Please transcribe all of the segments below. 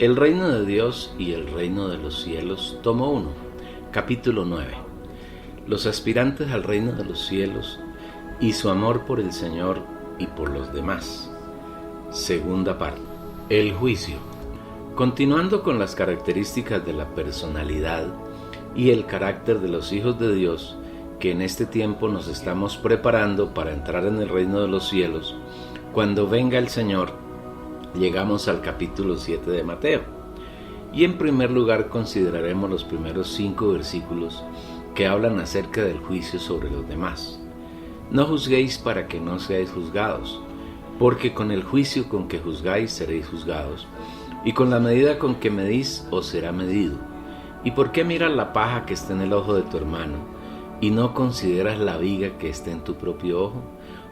El reino de Dios y el reino de los cielos, tomo 1, capítulo 9. Los aspirantes al reino de los cielos y su amor por el Señor y por los demás. Segunda parte. El juicio. Continuando con las características de la personalidad y el carácter de los hijos de Dios, que en este tiempo nos estamos preparando para entrar en el reino de los cielos, cuando venga el Señor, llegamos al capítulo 7 de Mateo. Y en primer lugar consideraremos los primeros 5 versículos que hablan acerca del juicio sobre los demás. No juzguéis para que no seáis juzgados, porque con el juicio con que juzgáis seréis juzgados, y con la medida con que medís os será medido. ¿Y por qué miras la paja que está en el ojo de tu hermano, y no consideras la viga que está en tu propio ojo?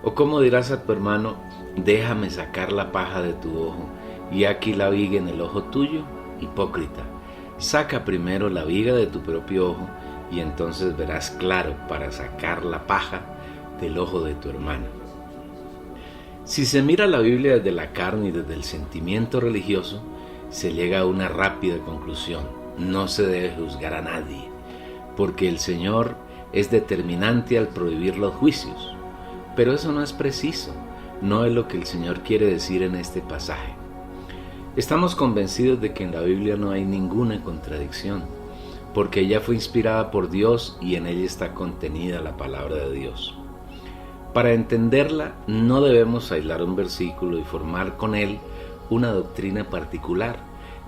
¿O cómo dirás a tu hermano, déjame sacar la paja de tu ojo, y aquí la viga en el ojo tuyo? Hipócrita, saca primero la viga de tu propio ojo, y entonces verás claro para sacar la paja del ojo de tu hermano. Si se mira la Biblia desde la carne y desde el sentimiento religioso, se llega a una rápida conclusión: no se debe juzgar a nadie, porque el Señor es determinante al prohibir los juicios. Pero eso no es preciso, no es lo que el Señor quiere decir en este pasaje. Estamos convencidos de que en la Biblia no hay ninguna contradicción, porque ella fue inspirada por Dios y en ella está contenida la palabra de Dios. Para entenderla, no debemos aislar un versículo y formar con él una doctrina particular.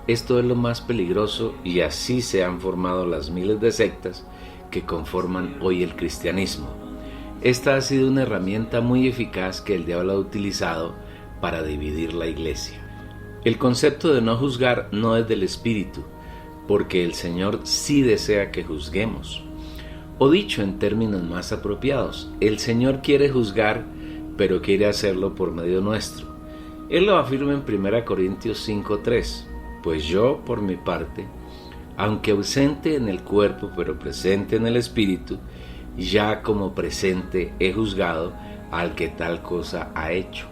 Esto es lo más peligroso, y así se han formado las miles de sectas que conforman hoy el cristianismo. Esta ha sido una herramienta muy eficaz que el diablo ha utilizado para dividir la iglesia. El concepto de no juzgar no es del Espíritu, porque el Señor sí desea que juzguemos. O dicho en términos más apropiados, el Señor quiere juzgar, pero quiere hacerlo por medio nuestro. Él lo afirma en 1 Corintios 5:3, pues yo, por mi parte, aunque ausente en el cuerpo, pero presente en el Espíritu, ya como presente he juzgado al que tal cosa ha hecho.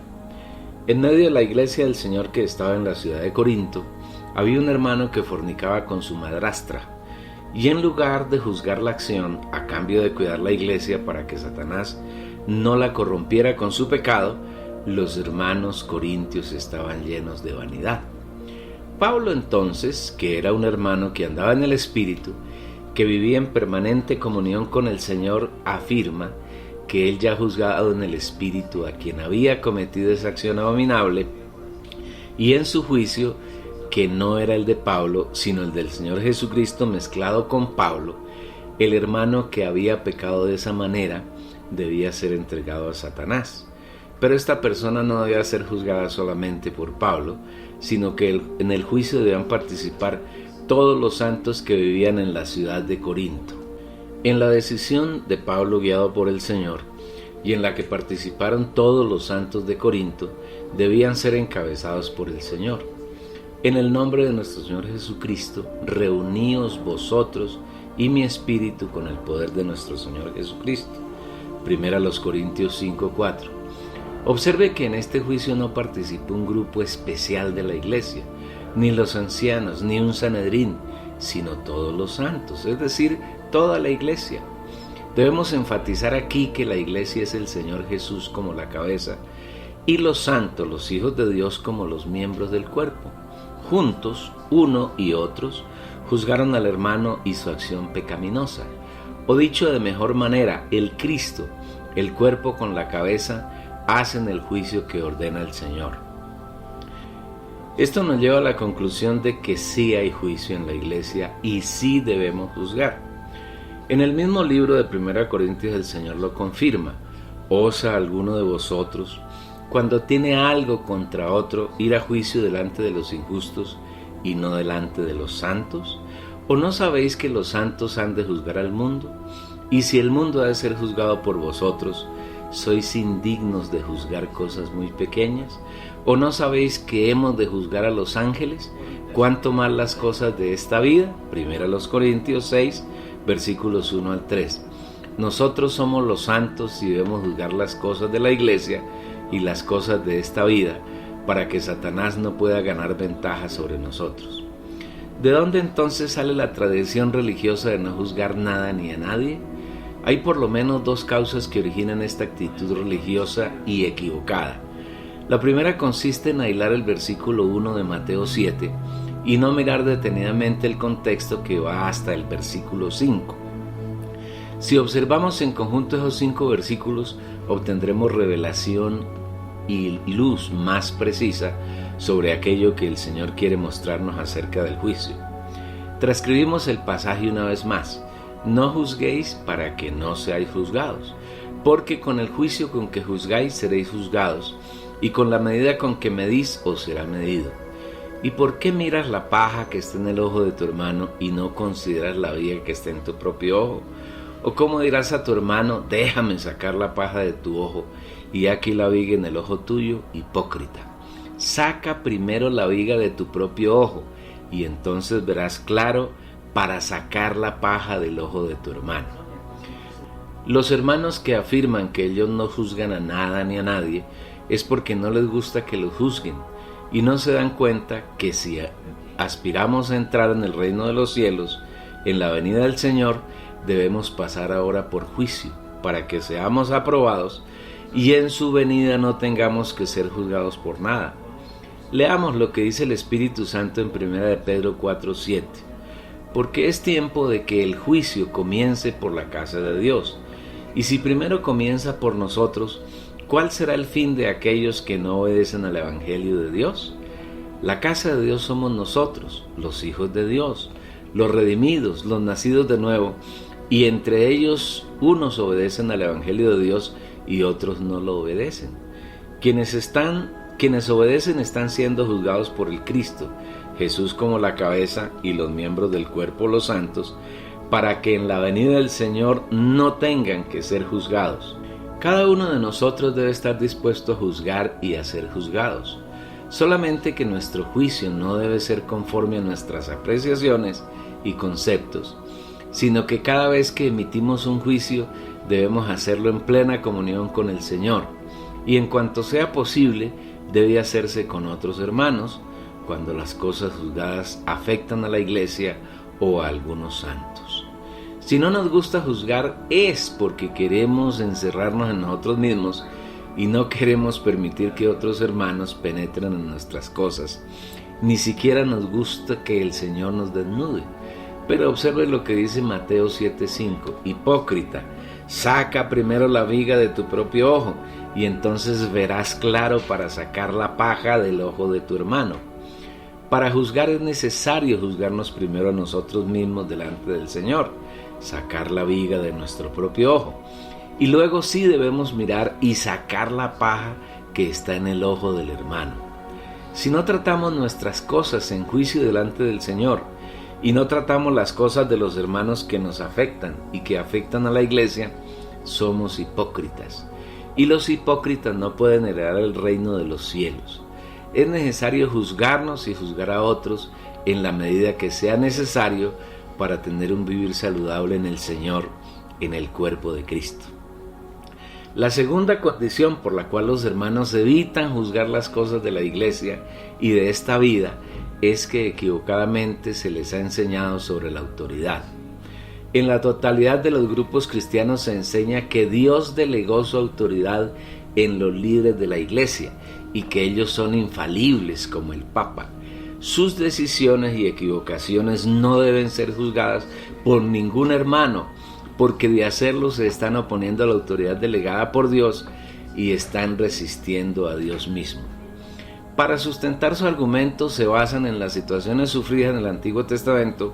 En medio de la iglesia del Señor que estaba en la ciudad de Corinto, había un hermano que fornicaba con su madrastra, y en lugar de juzgar la acción a cambio de cuidar la iglesia para que Satanás no la corrompiera con su pecado, los hermanos corintios estaban llenos de vanidad. Pablo entonces, que era un hermano que andaba en el Espíritu, que vivía en permanente comunión con el Señor, afirma que él ya ha juzgado en el Espíritu a quien había cometido esa acción abominable, y en su juicio, que no era el de Pablo, sino el del Señor Jesucristo mezclado con Pablo, el hermano que había pecado de esa manera debía ser entregado a Satanás. Pero esta persona no debía ser juzgada solamente por Pablo, sino que en el juicio debían participar todos los santos que vivían en la ciudad de Corinto. En la decisión de Pablo, guiado por el Señor, y en la que participaron todos los santos de Corinto, debían ser encabezados por el Señor. En el nombre de nuestro Señor Jesucristo, reuníos vosotros y mi espíritu con el poder de nuestro Señor Jesucristo. 1 Corintios 5:4. Observe que en este juicio no participó un grupo especial de la iglesia, ni los ancianos, ni un sanedrín, sino todos los santos, es decir, toda la iglesia. Debemos enfatizar aquí que la iglesia es el Señor Jesús como la cabeza, y los santos, los hijos de Dios, como los miembros del cuerpo. Juntos, uno y otros, juzgaron al hermano y su acción pecaminosa. O dicho de mejor manera, el Cristo, el cuerpo con la cabeza, hacen el juicio que ordena el Señor. Esto nos lleva a la conclusión de que sí hay juicio en la iglesia y sí debemos juzgar. En el mismo libro de 1 Corintios el Señor lo confirma: ¿osa alguno de vosotros, cuando tiene algo contra otro, ir a juicio delante de los injustos y no delante de los santos? ¿O no sabéis que los santos han de juzgar al mundo? Y si el mundo ha de ser juzgado por vosotros, ¿sois indignos de juzgar cosas muy pequeñas? ¿O no sabéis que hemos de juzgar a los ángeles? ¿Cuánto más las cosas de esta vida? 1 Corintios 6, versículos 1 al 3. Nosotros somos los santos y debemos juzgar las cosas de la iglesia y las cosas de esta vida, para que Satanás no pueda ganar ventaja sobre nosotros. ¿De dónde entonces sale la tradición religiosa de no juzgar nada ni a nadie? Hay por lo menos dos causas que originan esta actitud religiosa y equivocada. La primera consiste en aislar el versículo 1 de Mateo 7 y no mirar detenidamente el contexto que va hasta el versículo 5. Si observamos en conjunto esos 5 versículos, obtendremos revelación y luz más precisa sobre aquello que el Señor quiere mostrarnos acerca del juicio. Transcribimos el pasaje una vez más: no juzguéis para que no seáis juzgados, porque con el juicio con que juzgáis seréis juzgados, y con la medida con que medís os será medido. ¿Y por qué miras la paja que está en el ojo de tu hermano y no consideras la viga que está en tu propio ojo? ¿O cómo dirás a tu hermano, déjame sacar la paja de tu ojo, y aquí la viga en el ojo tuyo? Hipócrita. Saca primero la viga de tu propio ojo, y entonces verás claro para sacar la paja del ojo de tu hermano. Los hermanos que afirman que ellos no juzgan a nada ni a nadie es porque no les gusta que los juzguen, y no se dan cuenta que si aspiramos a entrar en el reino de los cielos, en la venida del Señor, debemos pasar ahora por juicio, para que seamos aprobados y en su venida no tengamos que ser juzgados por nada. Leamos lo que dice el Espíritu Santo en 1 de Pedro 4:7. Porque es tiempo de que el juicio comience por la casa de Dios. Y si primero comienza por nosotros, ¿cuál será el fin de aquellos que no obedecen al Evangelio de Dios? La casa de Dios somos nosotros, los hijos de Dios, los redimidos, los nacidos de nuevo, y entre ellos unos obedecen al Evangelio de Dios y otros no lo obedecen. Quienes obedecen están siendo juzgados por el Cristo, Jesús como la cabeza y los miembros del cuerpo, los santos, para que en la venida del Señor no tengan que ser juzgados. Cada uno de nosotros debe estar dispuesto a juzgar y a ser juzgados. Solamente que nuestro juicio no debe ser conforme a nuestras apreciaciones y conceptos, sino que cada vez que emitimos un juicio debemos hacerlo en plena comunión con el Señor, y en cuanto sea posible debe hacerse con otros hermanos cuando las cosas juzgadas afectan a la iglesia o a algunos santos. Si no nos gusta juzgar es porque queremos encerrarnos en nosotros mismos y no queremos permitir que otros hermanos penetren en nuestras cosas. Ni siquiera nos gusta que el Señor nos desnude. Pero observe lo que dice Mateo 7:5. Hipócrita, saca primero la viga de tu propio ojo, y entonces verás claro para sacar la paja del ojo de tu hermano. Para juzgar es necesario juzgarnos primero a nosotros mismos delante del Señor, sacar la viga de nuestro propio ojo, y luego sí debemos mirar y sacar la paja que está en el ojo del hermano. Si no tratamos nuestras cosas en juicio delante del Señor, y no tratamos las cosas de los hermanos que nos afectan y que afectan a la iglesia, somos hipócritas. Y los hipócritas no pueden heredar el reino de los cielos. Es necesario juzgarnos y juzgar a otros en la medida que sea necesario para tener un vivir saludable en el Señor, en el cuerpo de Cristo. La segunda condición por la cual los hermanos evitan juzgar las cosas de la iglesia y de esta vida es que equivocadamente se les ha enseñado sobre la autoridad. En la totalidad de los grupos cristianos se enseña que Dios delegó su autoridad en los líderes de la iglesia y que ellos son infalibles como el Papa. Sus decisiones y equivocaciones no deben ser juzgadas por ningún hermano, porque de hacerlo se están oponiendo a la autoridad delegada por Dios y están resistiendo a Dios mismo. Para sustentar su argumento se basan en las situaciones sufridas en el Antiguo Testamento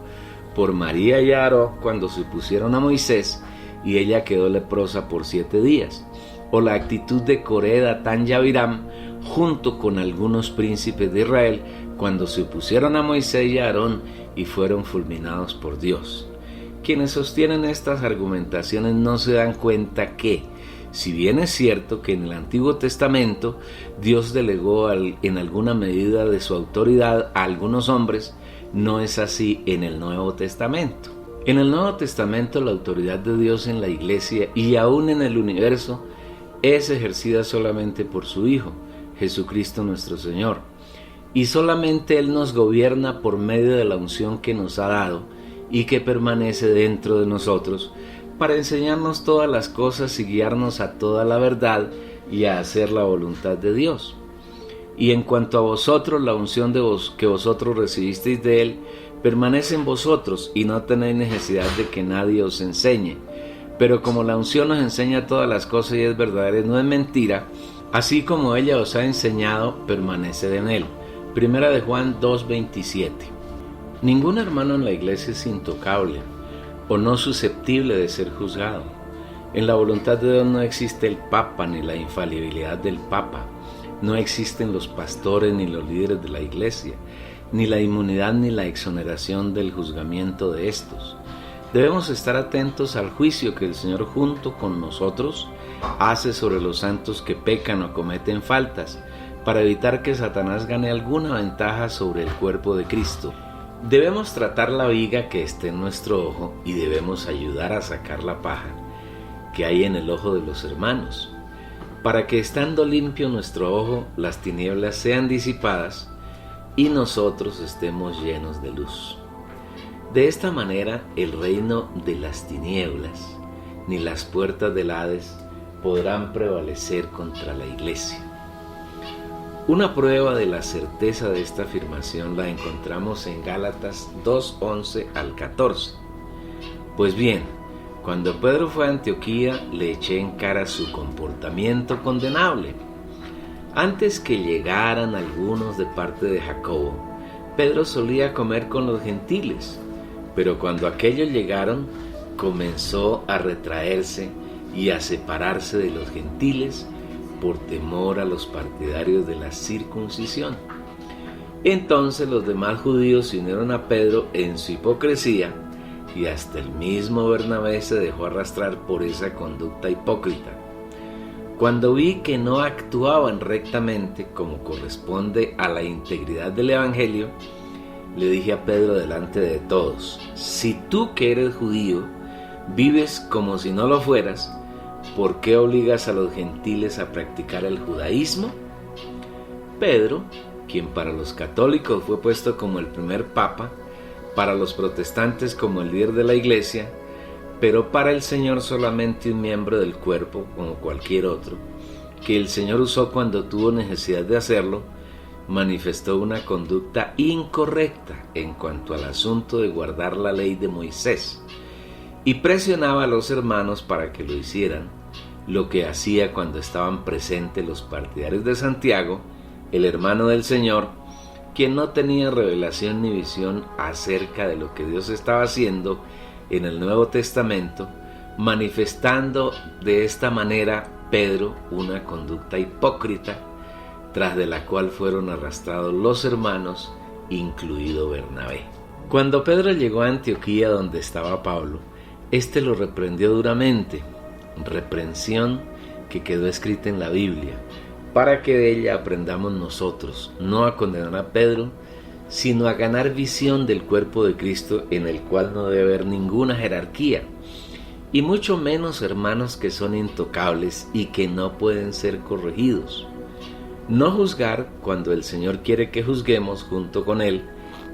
por María y Aarón cuando se opusieron a Moisés y ella quedó leprosa por 7 días, o la actitud de Coré, Datán y Abiram junto con algunos príncipes de Israel cuando se opusieron a Moisés y a Aarón y fueron fulminados por Dios. Quienes sostienen estas argumentaciones no se dan cuenta que, si bien es cierto que en el Antiguo Testamento Dios delegó en alguna medida de su autoridad a algunos hombres, no es así en el Nuevo Testamento. En el Nuevo Testamento la autoridad de Dios en la iglesia y aún en el universo es ejercida solamente por su Hijo, Jesucristo nuestro Señor. Y solamente Él nos gobierna por medio de la unción que nos ha dado y que permanece dentro de nosotros para enseñarnos todas las cosas y guiarnos a toda la verdad y a hacer la voluntad de Dios. Y en cuanto a vosotros, la unción que vosotros recibisteis de Él permanece en vosotros y no tenéis necesidad de que nadie os enseñe. Pero como la unción nos enseña todas las cosas y es verdadera y no es mentira, así como ella os ha enseñado, permaneced en Él. Primera de Juan 2:27. Ningún hermano en la iglesia es intocable o no susceptible de ser juzgado. En la voluntad de Dios no existe el Papa ni la infalibilidad del Papa. No existen los pastores ni los líderes de la iglesia, ni la inmunidad ni la exoneración del juzgamiento de estos. Debemos estar atentos al juicio que el Señor junto con nosotros hace sobre los santos que pecan o cometen faltas, para evitar que Satanás gane alguna ventaja sobre el cuerpo de Cristo. Debemos tratar la viga que esté en nuestro ojo y debemos ayudar a sacar la paja que hay en el ojo de los hermanos, para que estando limpio nuestro ojo, las tinieblas sean disipadas y nosotros estemos llenos de luz. De esta manera, el reino de las tinieblas ni las puertas del Hades podrán prevalecer contra la iglesia. Una prueba de la certeza de esta afirmación la encontramos en Gálatas 2:11 al 14. Pues bien, cuando Pedro fue a Antioquía, le eché en cara su comportamiento condenable. Antes que llegaran algunos de parte de Jacobo, Pedro solía comer con los gentiles, pero cuando aquellos llegaron, comenzó a retraerse y a separarse de los gentiles por temor a los partidarios de la circuncisión. Entonces los demás judíos se unieron a Pedro en su hipocresía, y hasta el mismo Bernabé se dejó arrastrar por esa conducta hipócrita. Cuando vi que no actuaban rectamente como corresponde a la integridad del Evangelio, le dije a Pedro delante de todos: si tú que eres judío vives como si no lo fueras, ¿por qué obligas a los gentiles a practicar el judaísmo? Pedro, quien para los católicos fue puesto como el primer papa, para los protestantes como el líder de la iglesia, pero para el Señor solamente un miembro del cuerpo como cualquier otro, que el Señor usó cuando tuvo necesidad de hacerlo, manifestó una conducta incorrecta en cuanto al asunto de guardar la ley de Moisés, y presionaba a los hermanos para que lo hicieran, lo que hacía cuando estaban presentes los partidarios de Santiago, el hermano del Señor, quien no tenía revelación ni visión acerca de lo que Dios estaba haciendo en el Nuevo Testamento, manifestando de esta manera Pedro una conducta hipócrita, tras de la cual fueron arrastrados los hermanos, incluido Bernabé. Cuando Pedro llegó a Antioquía, donde estaba Pablo, éste lo reprendió duramente, reprensión que quedó escrita en la Biblia, para que de ella aprendamos nosotros, no a condenar a Pedro, sino a ganar visión del cuerpo de Cristo, en el cual no debe haber ninguna jerarquía, y mucho menos hermanos que son intocables y que no pueden ser corregidos. No juzgar cuando el Señor quiere que juzguemos junto con Él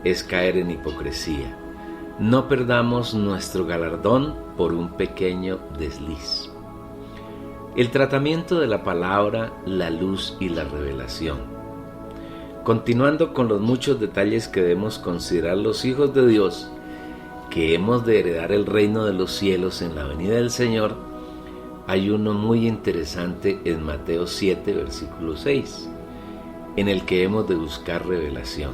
es caer en hipocresía. No perdamos nuestro galardón por un pequeño desliz. El tratamiento de la palabra, la luz y la revelación. Continuando con los muchos detalles que debemos considerar los hijos de Dios, que hemos de heredar el reino de los cielos en la venida del Señor, hay uno muy interesante en Mateo 7, versículo 6, en el que hemos de buscar revelación.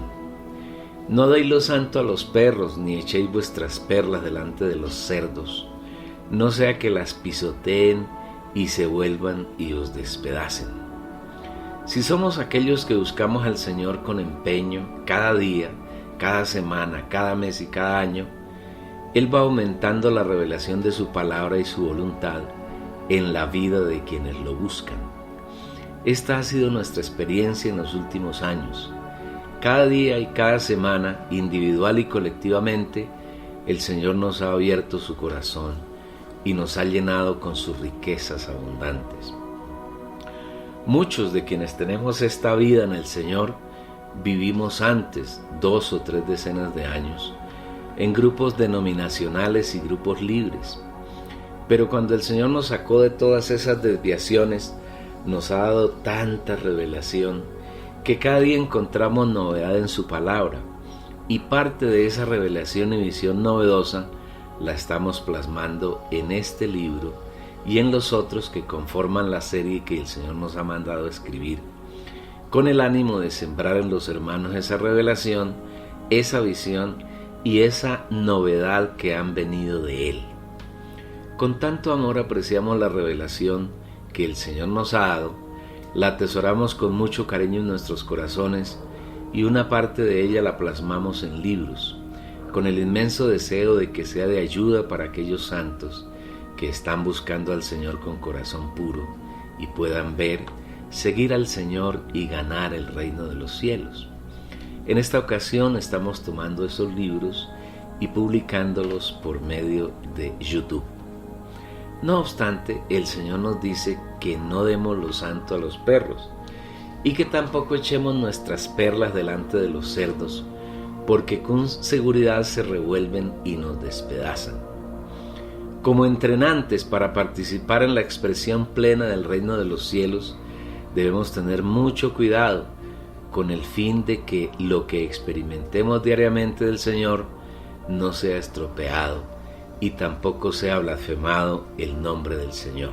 No deis lo santo a los perros, ni echéis vuestras perlas delante de los cerdos, no sea que las pisoteen y se vuelvan y os despedacen. Si somos aquellos que buscamos al Señor con empeño, cada día, cada semana, cada mes y cada año, Él va aumentando la revelación de su palabra y su voluntad en la vida de quienes lo buscan. Esta ha sido nuestra experiencia en los últimos años. Cada día y cada semana, individual y colectivamente, el Señor nos ha abierto su corazón y nos ha llenado con sus riquezas abundantes. Muchos de quienes tenemos esta vida en el Señor vivimos antes 2 o 3 decenas de años en grupos denominacionales y grupos libres. Pero cuando el Señor nos sacó de todas esas desviaciones, nos ha dado tanta revelación que cada día encontramos novedad en su palabra, y parte de esa revelación y visión novedosa la estamos plasmando en este libro y en los otros que conforman la serie que el Señor nos ha mandado a escribir, con el ánimo de sembrar en los hermanos esa revelación, esa visión y esa novedad que han venido de Él. Con tanto amor apreciamos la revelación que el Señor nos ha dado, la atesoramos con mucho cariño en nuestros corazones y una parte de ella la plasmamos en libros, con el inmenso deseo de que sea de ayuda para aquellos santos que están buscando al Señor con corazón puro y puedan ver, seguir al Señor y ganar el reino de los cielos. En esta ocasión estamos tomando esos libros y publicándolos por medio de YouTube. No obstante, el Señor nos dice que no demos lo santo a los perros y que tampoco echemos nuestras perlas delante de los cerdos, porque con seguridad se revuelven y nos despedazan. Como entrenantes para participar en la expresión plena del reino de los cielos, debemos tener mucho cuidado con el fin de que lo que experimentemos diariamente del Señor no sea estropeado y tampoco sea blasfemado el nombre del Señor.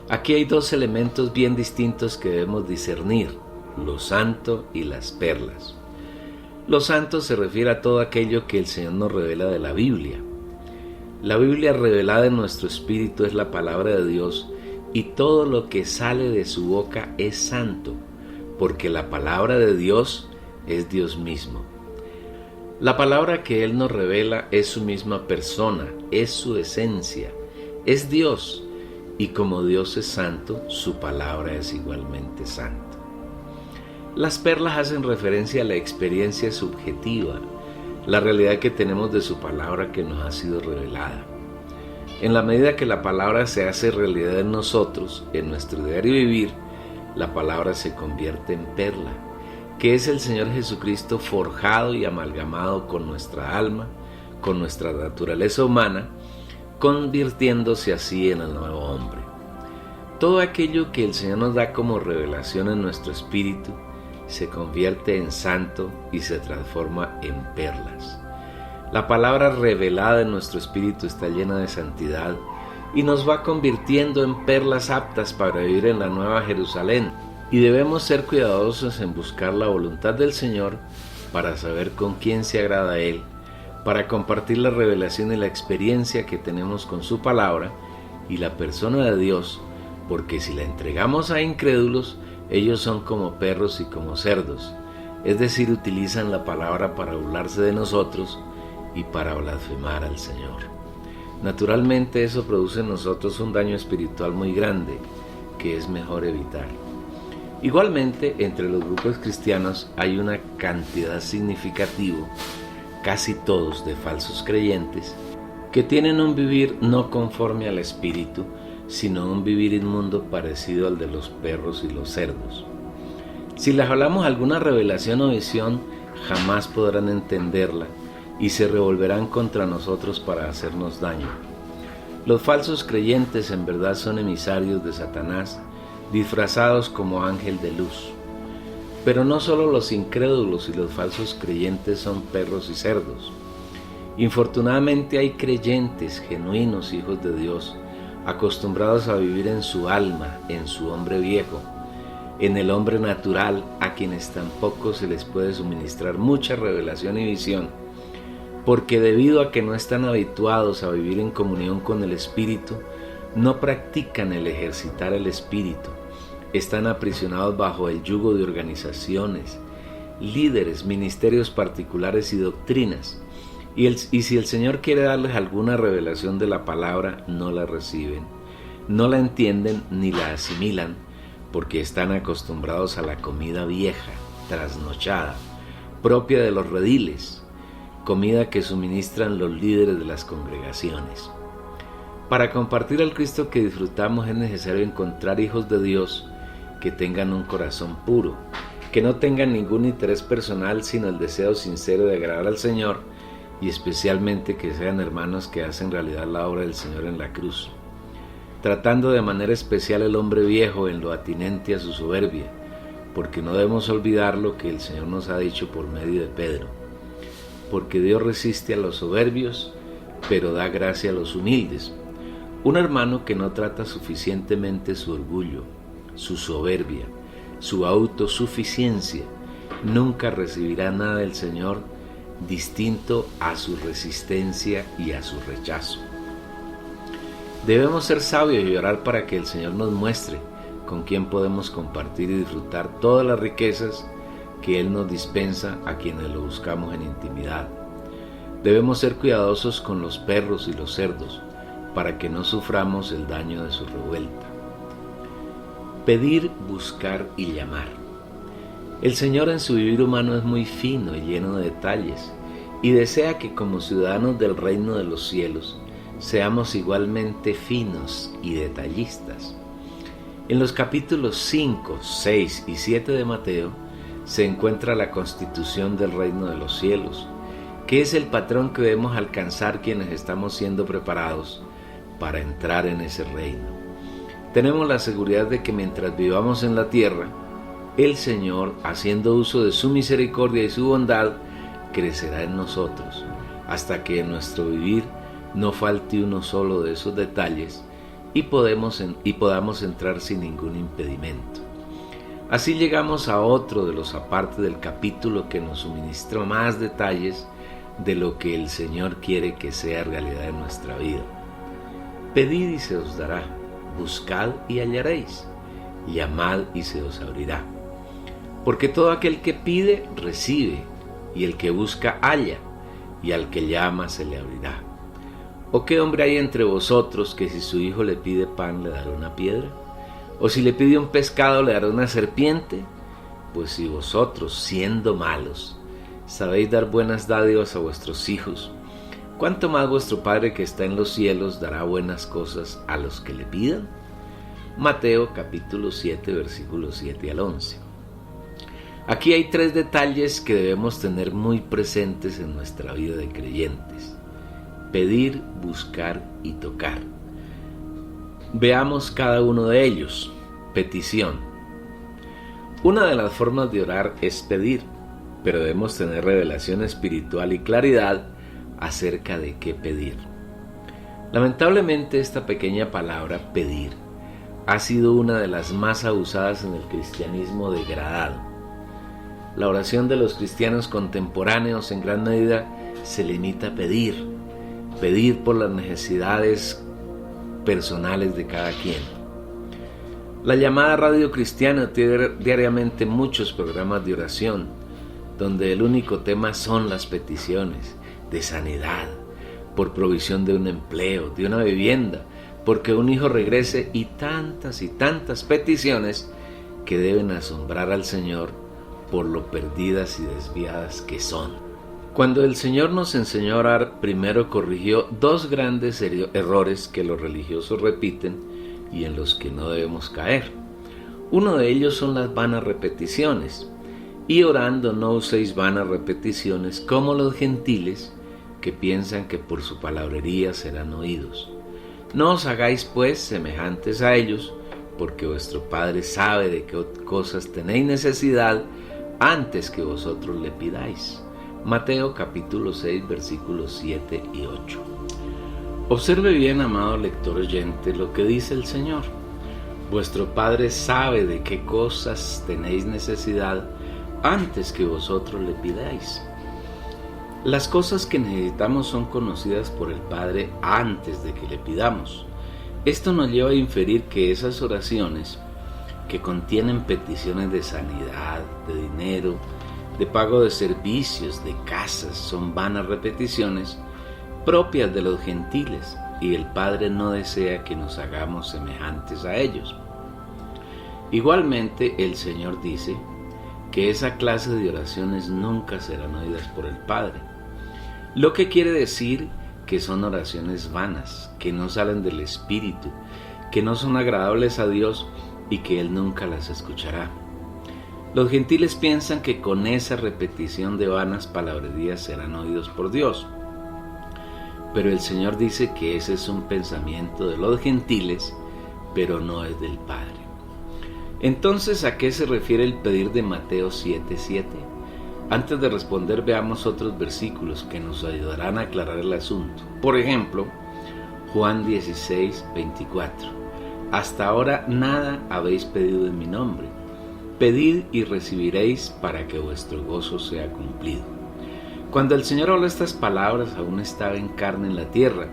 Aquí hay 2 elementos bien distintos que debemos discernir: lo santo y las perlas. Lo santo se refiere a todo aquello que el Señor nos revela de la Biblia. La Biblia revelada en nuestro espíritu es la palabra de Dios, y todo lo que sale de su boca es santo, porque la palabra de Dios es Dios mismo. La palabra que Él nos revela es su misma persona, es su esencia, es Dios, y como Dios es santo, su palabra es igualmente santa. Las perlas hacen referencia a la experiencia subjetiva, la realidad que tenemos de su palabra que nos ha sido revelada. En la medida que la palabra se hace realidad en nosotros, en nuestro diario vivir, la palabra se convierte en perla, que es el Señor Jesucristo forjado y amalgamado con nuestra alma, con nuestra naturaleza humana, convirtiéndose así en el nuevo hombre. Todo aquello que el Señor nos da como revelación en nuestro espíritu se convierte en santo y se transforma en perlas. La palabra revelada en nuestro espíritu está llena de santidad y nos va convirtiendo en perlas aptas para vivir en la Nueva Jerusalén, y debemos ser cuidadosos en buscar la voluntad del Señor para saber con quién se agrada a Él, para compartir la revelación y la experiencia que tenemos con su palabra y la persona de Dios, porque si la entregamos a incrédulos, ellos son como perros y como cerdos, es decir, utilizan la palabra para burlarse de nosotros y para blasfemar al Señor. Naturalmente eso produce en nosotros un daño espiritual muy grande que es mejor evitar. Igualmente, entre los grupos cristianos hay una cantidad significativa, casi todos de falsos creyentes, que tienen un vivir no conforme al Espíritu, sino un vivir inmundo parecido al de los perros y los cerdos. Si les hablamos alguna revelación o visión, jamás podrán entenderla y se revolverán contra nosotros para hacernos daño. Los falsos creyentes en verdad son emisarios de Satanás, disfrazados como ángel de luz. Pero no solo los incrédulos y los falsos creyentes son perros y cerdos. Infortunadamente hay creyentes, genuinos hijos de Dios, acostumbrados a vivir en su alma, en su hombre viejo, en el hombre natural, a quienes tampoco se les puede suministrar mucha revelación y visión, porque debido a que no están habituados a vivir en comunión con el Espíritu, no practican el ejercitar el Espíritu, están aprisionados bajo el yugo de organizaciones, líderes, ministerios particulares y doctrinas, y si el Señor quiere darles alguna revelación de la palabra, no la reciben, no la entienden ni la asimilan, porque están acostumbrados a la comida vieja, trasnochada, propia de los rediles, comida que suministran los líderes de las congregaciones. Para compartir el Cristo que disfrutamos es necesario encontrar hijos de Dios que tengan un corazón puro, que no tengan ningún interés personal sino el deseo sincero de agradar al Señor, y especialmente que sean hermanos que hacen realidad la obra del Señor en la cruz, tratando de manera especial el hombre viejo en lo atinente a su soberbia, porque no debemos olvidar lo que el Señor nos ha dicho por medio de Pedro, porque Dios resiste a los soberbios, pero da gracia a los humildes. Un hermano que no trata suficientemente su orgullo, su soberbia, su autosuficiencia, nunca recibirá nada del Señor distinto a su resistencia y a su rechazo. Debemos ser sabios y orar para que el Señor nos muestre con quién podemos compartir y disfrutar todas las riquezas que Él nos dispensa a quienes lo buscamos en intimidad. Debemos ser cuidadosos con los perros y los cerdos para que no suframos el daño de su revuelta. Pedir, buscar y llamar. El Señor en su vivir humano es muy fino y lleno de detalles, y desea que como ciudadanos del reino de los cielos seamos igualmente finos y detallistas. En los capítulos 5, 6 y 7 de Mateo se encuentra la constitución del reino de los cielos, que es el patrón que debemos alcanzar quienes estamos siendo preparados para entrar en ese reino. Tenemos la seguridad de que mientras vivamos en la tierra, el Señor, haciendo uso de su misericordia y su bondad, crecerá en nosotros, hasta que en nuestro vivir no falte uno solo de esos detalles y podamos entrar sin ningún impedimento. Así llegamos a otro de los apartes del capítulo que nos suministra más detalles de lo que el Señor quiere que sea realidad en nuestra vida. Pedid y se os dará, buscad y hallaréis, llamad y se os abrirá. Porque todo aquel que pide, recibe, y el que busca, halla, y al que llama se le abrirá. ¿O qué hombre hay entre vosotros que si su hijo le pide pan le dará una piedra? ¿O si le pide un pescado le dará una serpiente? Pues si vosotros, siendo malos, sabéis dar buenas dádivas a vuestros hijos, ¿cuánto más vuestro Padre que está en los cielos dará buenas cosas a los que le pidan? Mateo capítulo 7, versículos 7 al 11. Aquí hay 3 detalles que debemos tener muy presentes en nuestra vida de creyentes: pedir, buscar y tocar. Veamos cada uno de ellos. Petición. Una de las formas de orar es pedir, pero debemos tener revelación espiritual y claridad acerca de qué pedir. Lamentablemente, esta pequeña palabra, pedir, ha sido una de las más abusadas en el cristianismo degradado. La oración de los cristianos contemporáneos en gran medida se limita a pedir por las necesidades personales de cada quien. La llamada radio cristiana tiene diariamente muchos programas de oración, donde el único tema son las peticiones de sanidad, por provisión de un empleo, de una vivienda, porque un hijo regrese, y tantas peticiones que deben asombrar al Señor por lo perdidas y desviadas que son. Cuando el Señor nos enseñó a orar, primero corrigió 2 grandes errores que los religiosos repiten y en los que no debemos caer. Uno de ellos son las vanas repeticiones. Y orando no uséis vanas repeticiones como los gentiles, que piensan que por su palabrería serán oídos. No os hagáis pues semejantes a ellos, porque vuestro Padre sabe de qué cosas tenéis necesidad antes que vosotros le pidáis. Mateo capítulo 6 versículos 7 y 8. Observe bien, amado lector oyente, lo que dice el Señor. Vuestro Padre sabe de qué cosas tenéis necesidad antes que vosotros le pidáis. Las cosas que necesitamos son conocidas por el Padre antes de que le pidamos. Esto nos lleva a inferir que esas oraciones que contienen peticiones de sanidad, de dinero, de pago de servicios, de casas, son vanas repeticiones propias de los gentiles, y el Padre no desea que nos hagamos semejantes a ellos. Igualmente, el Señor dice que esa clase de oraciones nunca serán oídas por el Padre, lo que quiere decir que son oraciones vanas, que no salen del Espíritu, que no son agradables a Dios y que Él nunca las escuchará. Los gentiles piensan que con esa repetición de vanas palabrerías serán oídos por Dios. Pero el Señor dice que ese es un pensamiento de los gentiles, pero no es del Padre. Entonces, ¿a qué se refiere el pedir de Mateo 7:7? Antes de responder, veamos otros versículos que nos ayudarán a aclarar el asunto. Por ejemplo, Juan 16:24. Hasta ahora nada habéis pedido en mi nombre. Pedid y recibiréis para que vuestro gozo sea cumplido. Cuando el Señor habló estas palabras, aún estaba en carne en la tierra,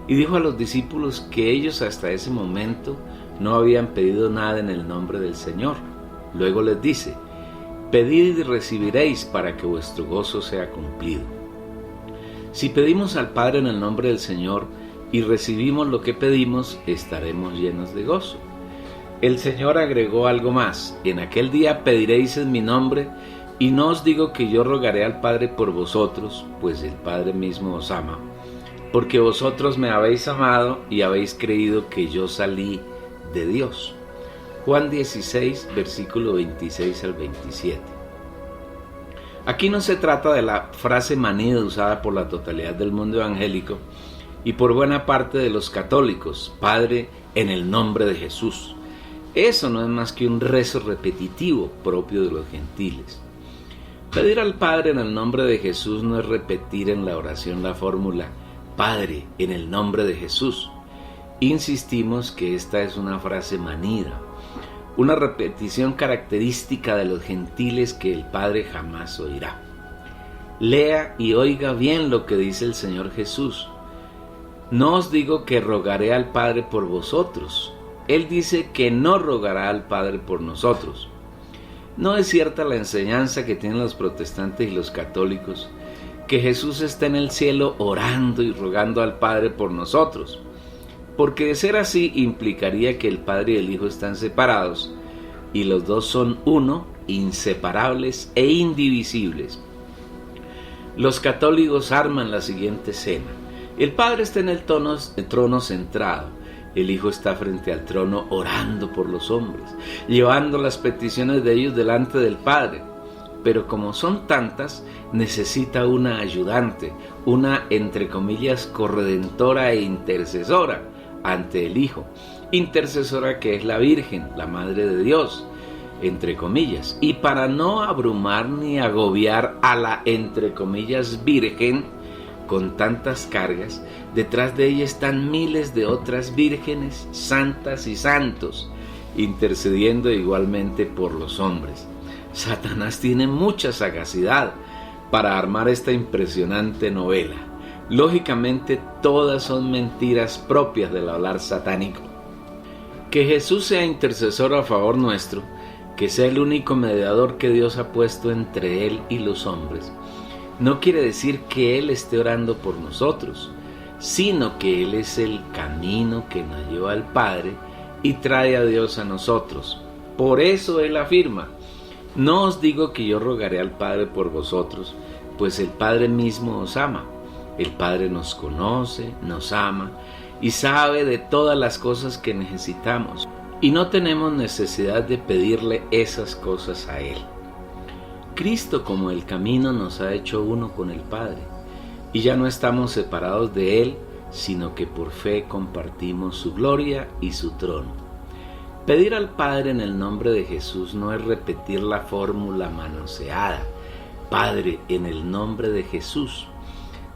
y dijo a los discípulos que ellos hasta ese momento no habían pedido nada en el nombre del Señor. Luego les dice: pedid y recibiréis para que vuestro gozo sea cumplido. Si pedimos al Padre en el nombre del Señor y recibimos lo que pedimos, estaremos llenos de gozo. El Señor agregó algo más: en aquel día pediréis en mi nombre, y no os digo que yo rogaré al Padre por vosotros, pues el Padre mismo os ama, porque vosotros me habéis amado y habéis creído que yo salí de Dios. Juan 16, versículo 26 al 27. Aquí no se trata de la frase manida usada por la totalidad del mundo evangélico y por buena parte de los católicos: Padre, en el nombre de Jesús. Eso no es más que un rezo repetitivo propio de los gentiles. Pedir al Padre en el nombre de Jesús no es repetir en la oración la fórmula Padre, en el nombre de Jesús. Insistimos que esta es una frase manida, una repetición característica de los gentiles que el Padre jamás oirá. Lea y oiga bien lo que dice el Señor Jesús. No os digo que rogaré al Padre por vosotros. Él dice que no rogará al Padre por nosotros. No es cierta la enseñanza que tienen los protestantes y los católicos, que Jesús está en el cielo orando y rogando al Padre por nosotros, porque de ser así implicaría que el Padre y el Hijo están separados, y los dos son uno, inseparables e indivisibles. Los católicos arman la siguiente escena: el Padre está en el trono centrado, el Hijo está frente al trono orando por los hombres, llevando las peticiones de ellos delante del Padre. Pero como son tantas, necesita una ayudante, una, entre comillas, corredentora e intercesora ante el Hijo. Intercesora que es la Virgen, la Madre de Dios, entre comillas. Y para no abrumar ni agobiar a la, entre comillas, Virgen con tantas cargas, detrás de ella están miles de otras vírgenes, santas y santos, intercediendo igualmente por los hombres. Satanás tiene mucha sagacidad para armar esta impresionante novela. Lógicamente, todas son mentiras propias del hablar satánico. Que Jesús sea intercesor a favor nuestro, que sea el único mediador que Dios ha puesto entre Él y los hombres, no quiere decir que Él esté orando por nosotros, sino que Él es el camino que nos lleva al Padre y trae a Dios a nosotros. Por eso Él afirma: no os digo que yo rogaré al Padre por vosotros, pues el Padre mismo os ama. El Padre nos conoce, nos ama y sabe de todas las cosas que necesitamos, y no tenemos necesidad de pedirle esas cosas a Él. Cristo, como el camino, nos ha hecho uno con el Padre, y ya no estamos separados de Él, sino que por fe compartimos su gloria y su trono. Pedir al Padre en el nombre de Jesús no es repetir la fórmula manoseada, Padre en el nombre de Jesús,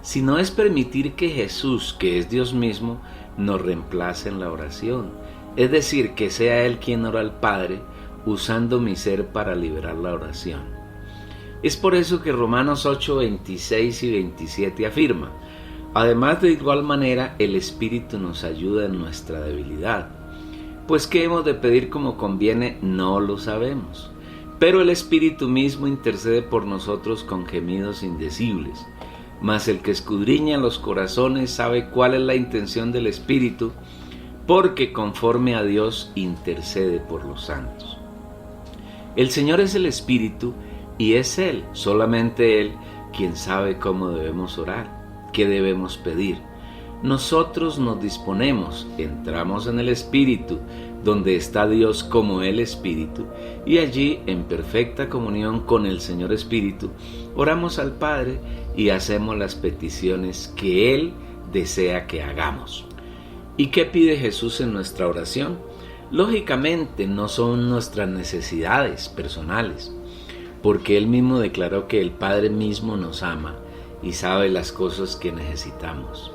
sino es permitir que Jesús, que es Dios mismo, nos reemplace en la oración, es decir, que sea Él quien ora al Padre, usando mi ser para liberar la oración. Es por eso que Romanos 8, 26 y 27 afirma: además, de igual manera, el Espíritu nos ayuda en nuestra debilidad. Pues qué hemos de pedir como conviene, no lo sabemos. Pero el Espíritu mismo intercede por nosotros con gemidos indecibles. Mas el que escudriña los corazones sabe cuál es la intención del Espíritu, porque conforme a Dios intercede por los santos. El Señor es el Espíritu, y es Él, solamente Él, quien sabe cómo debemos orar, qué debemos pedir. Nosotros nos disponemos, entramos en el Espíritu, donde está Dios como el Espíritu, y allí, en perfecta comunión con el Señor Espíritu, oramos al Padre y hacemos las peticiones que Él desea que hagamos. ¿Y qué pide Jesús en nuestra oración? Lógicamente no son nuestras necesidades personales, porque Él mismo declaró que el Padre mismo nos ama y sabe las cosas que necesitamos.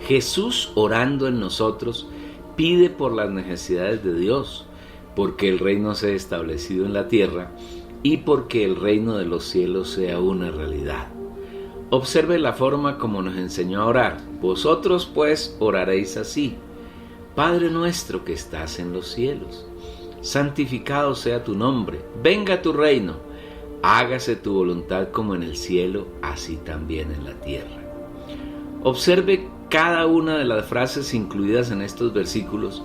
Jesús, orando en nosotros, pide por las necesidades de Dios, porque el reino sea establecido en la tierra y porque el reino de los cielos sea una realidad. Observe la forma como nos enseñó a orar. Vosotros pues oraréis así: Padre nuestro que estás en los cielos, santificado sea tu nombre, venga tu reino, hágase tu voluntad como en el cielo, así también en la tierra. Observe cada una de las frases incluidas en estos versículos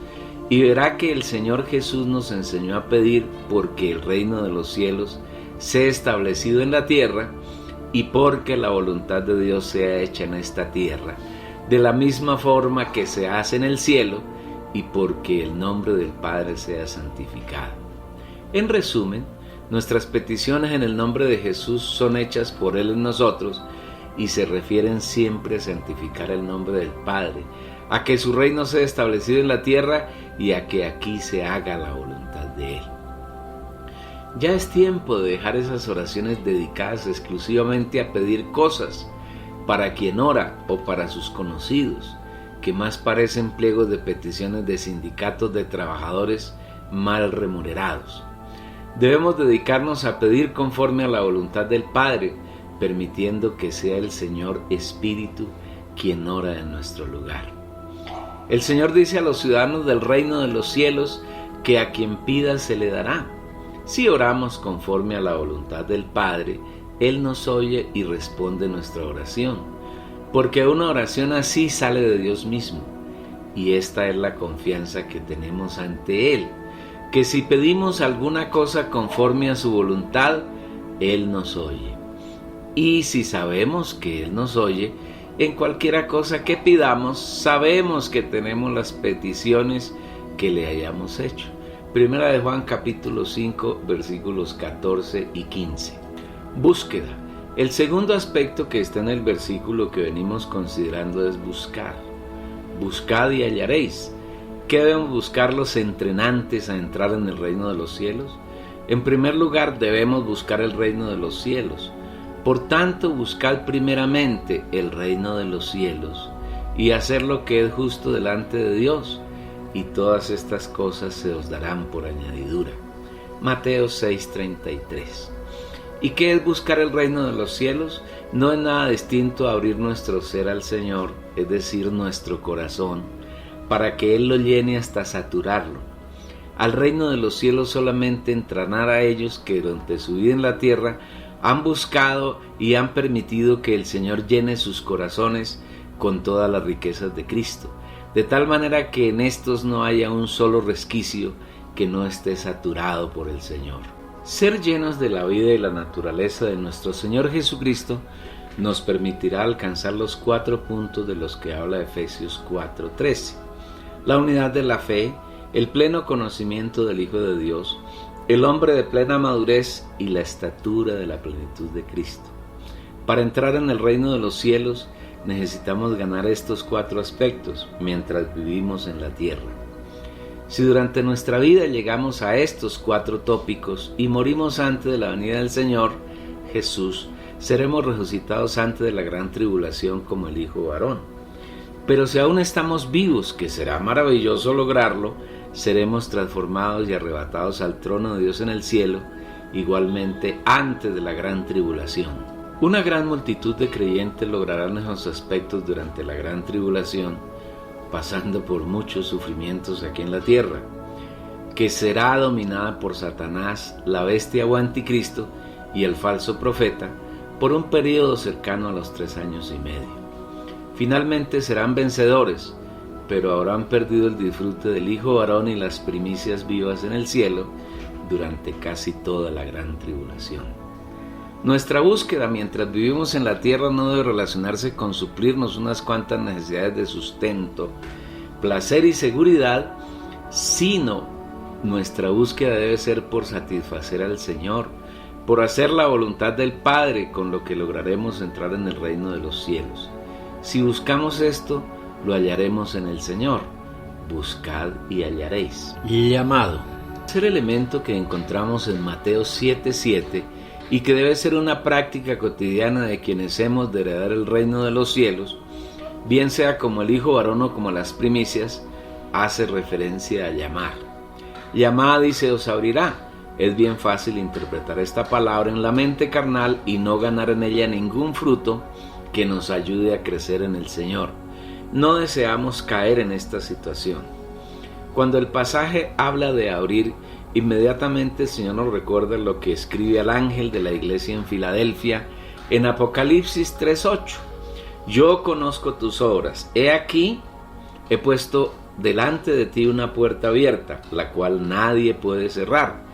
y verá que el Señor Jesús nos enseñó a pedir porque el reino de los cielos sea establecido en la tierra y porque la voluntad de Dios sea hecha en esta tierra, de la misma forma que se hace en el cielo, y porque el nombre del Padre sea santificado. En resumen, nuestras peticiones en el nombre de Jesús son hechas por Él en nosotros y se refieren siempre a santificar el nombre del Padre, a que su reino sea establecido en la tierra y a que aquí se haga la voluntad de Él. Ya es tiempo de dejar esas oraciones dedicadas exclusivamente a pedir cosas para quien ora o para sus conocidos, que más parecen pliegos de peticiones de sindicatos de trabajadores mal remunerados. Debemos dedicarnos a pedir conforme a la voluntad del Padre, permitiendo que sea el Señor Espíritu quien ora en nuestro lugar. El Señor dice a los ciudadanos del reino de los cielos que a quien pida se le dará. Si oramos conforme a la voluntad del Padre, Él nos oye y responde nuestra oración, porque una oración así sale de Dios mismo, y esta es la confianza que tenemos ante Él, que si pedimos alguna cosa conforme a su voluntad, Él nos oye. Y si sabemos que Él nos oye, en cualquiera cosa que pidamos, sabemos que tenemos las peticiones que le hayamos hecho. Primera de Juan capítulo 5 versículos 14 y 15. Búsqueda. El segundo aspecto que está en el versículo que venimos considerando es buscar. Buscad y hallaréis. ¿Qué debemos buscar los entrenantes a entrar en el reino de los cielos? En primer lugar, debemos buscar el reino de los cielos. Por tanto, buscad primeramente el reino de los cielos y hacer lo que es justo delante de Dios, y todas estas cosas se os darán por añadidura. Mateo 6:33. ¿Y qué es buscar el reino de los cielos? No es nada distinto a abrir nuestro ser al Señor, es decir, nuestro corazón, para que Él lo llene hasta saturarlo. Al reino de los cielos solamente entrarán a ellos que durante su vida en la tierra han buscado y han permitido que el Señor llene sus corazones con todas las riquezas de Cristo, de tal manera que en estos no haya un solo resquicio que no esté saturado por el Señor. Ser llenos de la vida y la naturaleza de nuestro Señor Jesucristo nos permitirá alcanzar los 4 puntos de los que habla Efesios 4:13. La unidad de la fe, el pleno conocimiento del Hijo de Dios, el hombre de plena madurez y la estatura de la plenitud de Cristo. Para entrar en el reino de los cielos necesitamos ganar estos 4 aspectos mientras vivimos en la tierra. Si durante nuestra vida llegamos a estos 4 tópicos y morimos antes de la venida del Señor Jesús, seremos resucitados antes de la gran tribulación como el Hijo varón. Pero si aún estamos vivos, que será maravilloso lograrlo, seremos transformados y arrebatados al trono de Dios en el cielo, igualmente antes de la gran tribulación. Una gran multitud de creyentes lograrán esos aspectos durante la gran tribulación, pasando por muchos sufrimientos aquí en la tierra, que será dominada por Satanás, la bestia o anticristo y el falso profeta, por un periodo cercano a los 3 años y medio. Finalmente serán vencedores, pero habrán perdido el disfrute del Hijo varón y las primicias vivas en el cielo durante casi toda la gran tribulación. Nuestra búsqueda mientras vivimos en la tierra no debe relacionarse con suplirnos unas cuantas necesidades de sustento, placer y seguridad, sino nuestra búsqueda debe ser por satisfacer al Señor, por hacer la voluntad del Padre, con lo que lograremos entrar en el reino de los cielos. Si buscamos esto, lo hallaremos en el Señor. Buscad y hallaréis. Llamado. Tercer elemento que encontramos en Mateo 7:7 y que debe ser una práctica cotidiana de quienes hemos de heredar el reino de los cielos, bien sea como el hijo varón o como las primicias, hace referencia a llamar. Llamad y se os abrirá. Es bien fácil interpretar esta palabra en la mente carnal y no ganar en ella ningún fruto que nos ayude a crecer en el Señor. No deseamos caer en esta situación. Cuando el pasaje habla de abrir, inmediatamente el Señor nos recuerda lo que escribe al ángel de la iglesia en Filadelfia en Apocalipsis 3:8. Yo conozco tus obras. He aquí, he puesto delante de ti una puerta abierta, la cual nadie puede cerrar.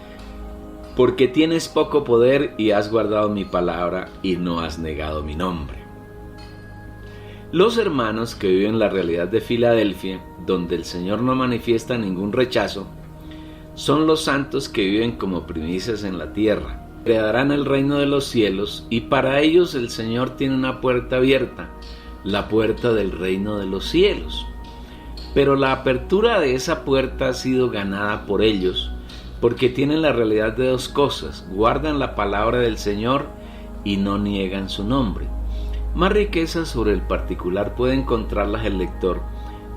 Porque tienes poco poder y has guardado mi palabra y no has negado mi nombre. Los hermanos que viven la realidad de Filadelfia, donde el Señor no manifiesta ningún rechazo, son los santos que viven como primicias en la tierra. Heredarán el reino de los cielos y para ellos el Señor tiene una puerta abierta, la puerta del reino de los cielos. Pero la apertura de esa puerta ha sido ganada por ellos, porque tienen la realidad de dos cosas: guardan la palabra del Señor y no niegan su nombre. Más riquezas sobre el particular puede encontrarlas el lector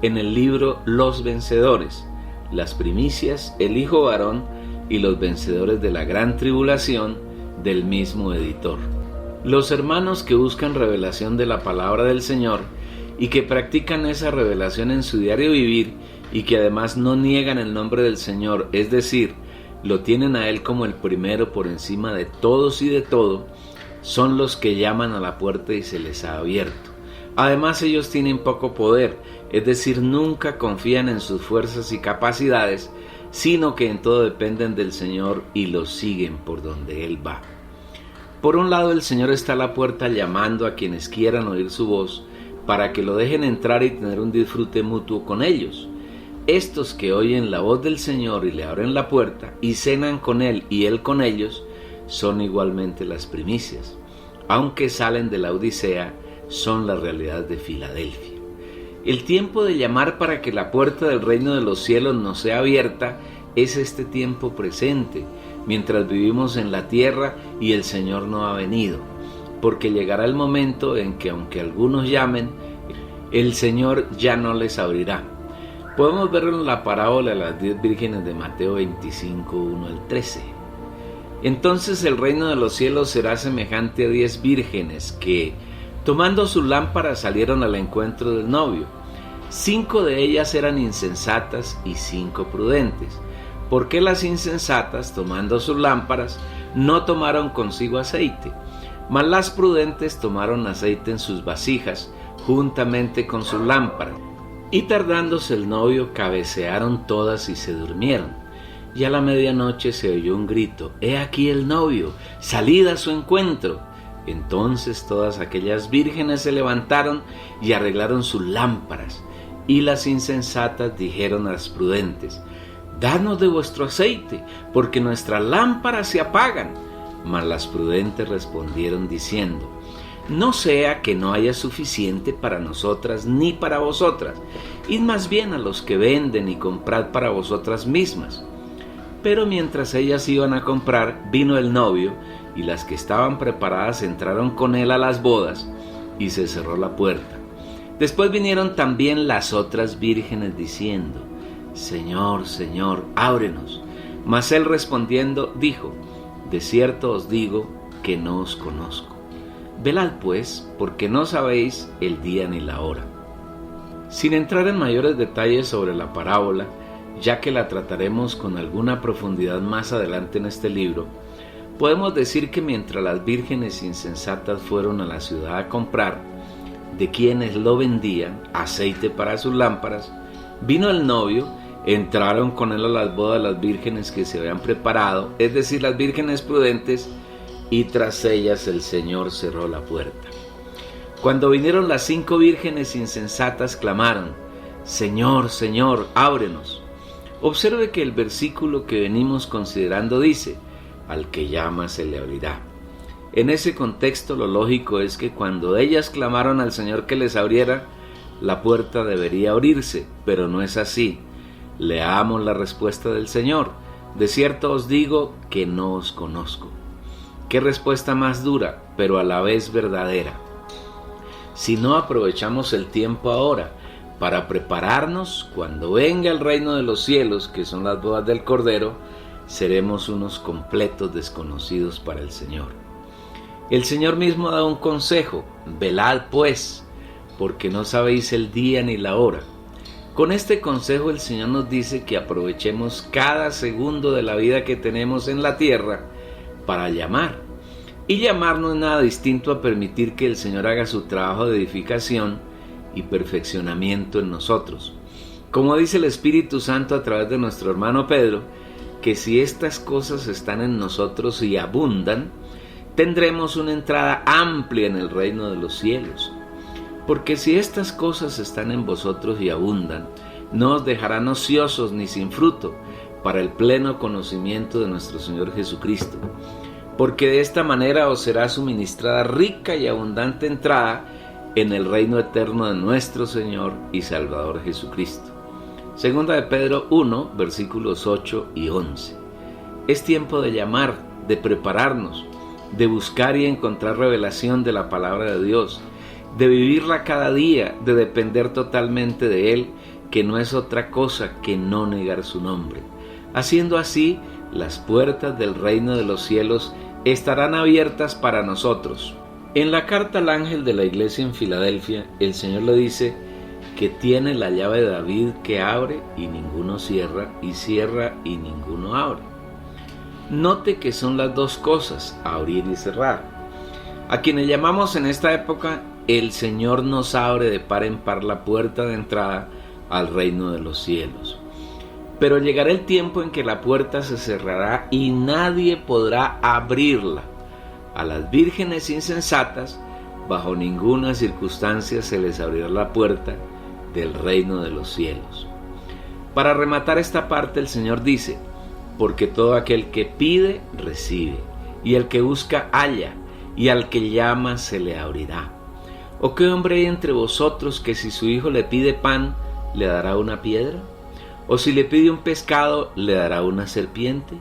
en el libro Los Vencedores, las primicias, el hijo varón y los vencedores de la gran tribulación, del mismo editor. Los hermanos que buscan revelación de la palabra del Señor y que practican esa revelación en su diario vivir y que además no niegan el nombre del Señor, es decir, lo tienen a Él como el primero por encima de todos y de todo, son los que llaman a la puerta y se les ha abierto. Además, ellos tienen poco poder, es decir, nunca confían en sus fuerzas y capacidades, sino que en todo dependen del Señor y lo siguen por donde Él va. Por un lado, el Señor está a la puerta llamando a quienes quieran oír su voz para que lo dejen entrar y tener un disfrute mutuo con ellos. Estos que oyen la voz del Señor y le abren la puerta y cenan con Él y Él con ellos, son igualmente las primicias. Aunque salen de la Odisea, son la realidad de Filadelfia. El tiempo de llamar para que la puerta del reino de los cielos nos sea abierta es este tiempo presente, mientras vivimos en la tierra y el Señor no ha venido, porque llegará el momento en que aunque algunos llamen, el Señor ya no les abrirá. Podemos verlo en la parábola de las 10 vírgenes de Mateo 25, 1 al 13. Entonces el reino de los cielos será semejante a 10 vírgenes que, tomando sus lámparas, salieron al encuentro del novio. 5 de ellas eran insensatas y 5 prudentes. ¿Por qué las insensatas, tomando sus lámparas, no tomaron consigo aceite? Mas las prudentes tomaron aceite en sus vasijas, juntamente con sus lámparas. Y tardándose el novio, cabecearon todas y se durmieron. Y a la medianoche se oyó un grito: «¡He aquí el novio! ¡Salid a su encuentro!». Entonces todas aquellas vírgenes se levantaron y arreglaron sus lámparas. Y las insensatas dijeron a las prudentes: «Dadnos de vuestro aceite, porque nuestras lámparas se apagan». Mas las prudentes respondieron diciendo: «No sea que no haya suficiente para nosotras ni para vosotras. Id más bien a los que venden y comprad para vosotras mismas». Pero mientras ellas iban a comprar, vino el novio, y las que estaban preparadas entraron con él a las bodas, y se cerró la puerta. Después vinieron también las otras vírgenes diciendo: «Señor, Señor, ábrenos». Mas él respondiendo dijo: «De cierto os digo que no os conozco. Velad pues, porque no sabéis el día ni la hora». Sin entrar en mayores detalles sobre la parábola, ya que la trataremos con alguna profundidad más adelante en este libro, podemos decir que mientras las vírgenes insensatas fueron a la ciudad a comprar de quienes lo vendían aceite para sus lámparas, vino el novio, entraron con él a las bodas las vírgenes que se habían preparado, es decir, las vírgenes prudentes, y tras ellas el Señor cerró la puerta. Cuando vinieron las 5 vírgenes insensatas, clamaron: «Señor, Señor, ábrenos». Observe que el versículo que venimos considerando dice: al que llama se le abrirá. En ese contexto, lo lógico es que cuando ellas clamaron al Señor que les abriera, la puerta debería abrirse, pero no es así. Leamos la respuesta del Señor: de cierto os digo que no os conozco. Qué respuesta más dura, pero a la vez verdadera. Si no aprovechamos el tiempo ahora para prepararnos, cuando venga el reino de los cielos, que son las bodas del Cordero, seremos unos completos desconocidos para el Señor. El Señor mismo da un consejo: velad pues, porque no sabéis el día ni la hora. Con este consejo el Señor nos dice que aprovechemos cada segundo de la vida que tenemos en la tierra para llamar. Y llamar no es nada distinto a permitir que el Señor haga su trabajo de edificación y perfeccionamiento en nosotros. Como dice el Espíritu Santo a través de nuestro hermano Pedro, que si estas cosas están en nosotros y abundan, tendremos una entrada amplia en el reino de los cielos. Porque si estas cosas están en vosotros y abundan, no os dejarán ociosos ni sin fruto para el pleno conocimiento de nuestro Señor Jesucristo. Porque de esta manera os será suministrada rica y abundante entrada en el reino eterno de nuestro Señor y Salvador Jesucristo. Segunda de Pedro 1, versículos 8 y 11. Es tiempo de llamar, de prepararnos, de buscar y encontrar revelación de la palabra de Dios, de vivirla cada día, de depender totalmente de Él, que no es otra cosa que no negar su nombre. Haciendo así, las puertas del reino de los cielos estarán abiertas para nosotros. En la carta al ángel de la iglesia en Filadelfia, el Señor le dice que tiene la llave de David, que abre y ninguno cierra, y cierra y ninguno abre. Note que son las dos cosas, abrir y cerrar. A quienes llamamos en esta época, el Señor nos abre de par en par la puerta de entrada al reino de los cielos. Pero llegará el tiempo en que la puerta se cerrará y nadie podrá abrirla. A las vírgenes insensatas, bajo ninguna circunstancia se les abrirá la puerta del reino de los cielos. Para rematar esta parte, el Señor dice: porque todo aquel que pide, recibe, y el que busca, halla, y al que llama se le abrirá. ¿O qué hombre hay entre vosotros que si su hijo le pide pan, le dará una piedra? ¿O si le pide un pescado, le dará una serpiente?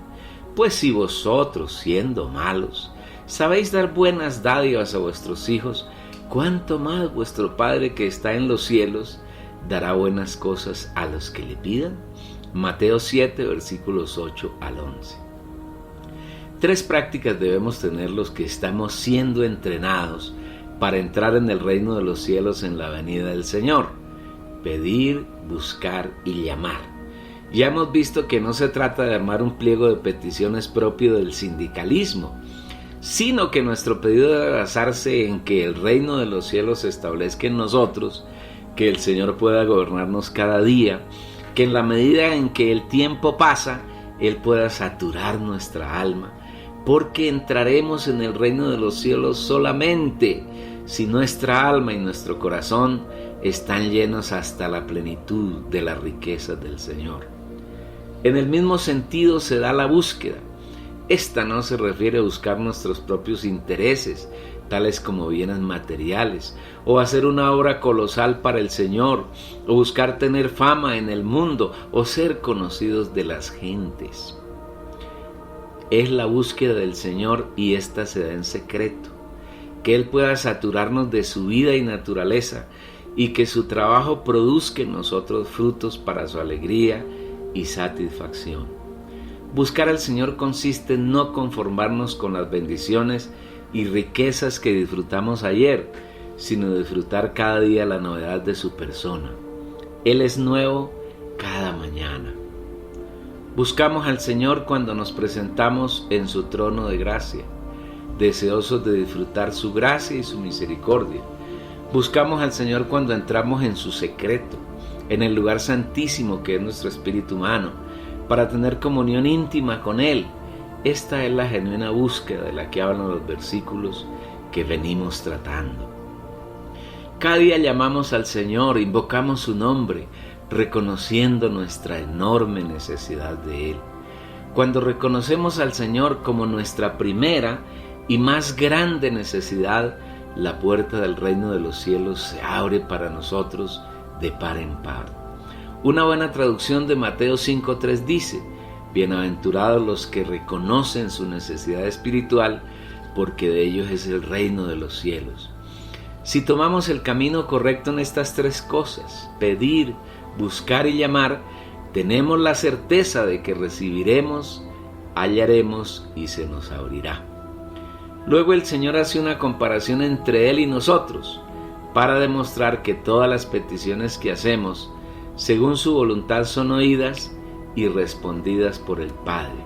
Pues si vosotros, siendo malos, sabéis dar buenas dádivas a vuestros hijos, ¿cuánto más vuestro Padre que está en los cielos dará buenas cosas a los que le pidan? Mateo 7, versículos 8 al 11. Tres prácticas debemos tener los que estamos siendo entrenados para entrar en el reino de los cielos en la venida del Señor: pedir, buscar y llamar. Ya hemos visto que no se trata de armar un pliego de peticiones propio del sindicalismo, sino que nuestro pedido debe basarse en que el reino de los cielos se establezca en nosotros, que el Señor pueda gobernarnos cada día, que en la medida en que el tiempo pasa, Él pueda saturar nuestra alma, porque entraremos en el reino de los cielos solamente si nuestra alma y nuestro corazón están llenos hasta la plenitud de las riquezas del Señor. En el mismo sentido se da la búsqueda. Esta no se refiere a buscar nuestros propios intereses, tales como bienes materiales, o hacer una obra colosal para el Señor, o buscar tener fama en el mundo, o ser conocidos de las gentes. Es la búsqueda del Señor, y esta se da en secreto, que Él pueda saturarnos de su vida y naturaleza, y que su trabajo produzca en nosotros frutos para su alegría y satisfacción. Buscar al Señor consiste en no conformarnos con las bendiciones y riquezas que disfrutamos ayer, sino disfrutar cada día la novedad de su persona. Él es nuevo cada mañana. Buscamos al Señor cuando nos presentamos en su trono de gracia, deseosos de disfrutar su gracia y su misericordia. Buscamos al Señor cuando entramos en su secreto, en el lugar santísimo que es nuestro espíritu humano, para tener comunión íntima con Él. Esta es la genuina búsqueda de la que hablan los versículos que venimos tratando. Cada día llamamos al Señor, invocamos su nombre, reconociendo nuestra enorme necesidad de Él. Cuando reconocemos al Señor como nuestra primera y más grande necesidad, la puerta del reino de los cielos se abre para nosotros de par en par. Una buena traducción de Mateo 5:3 dice: bienaventurados los que reconocen su necesidad espiritual, porque de ellos es el reino de los cielos. Si tomamos el camino correcto en estas tres cosas, pedir, buscar y llamar, tenemos la certeza de que recibiremos, hallaremos y se nos abrirá. Luego el Señor hace una comparación entre Él y nosotros, para demostrar que todas las peticiones que hacemos, según su voluntad, son oídas y respondidas por el Padre.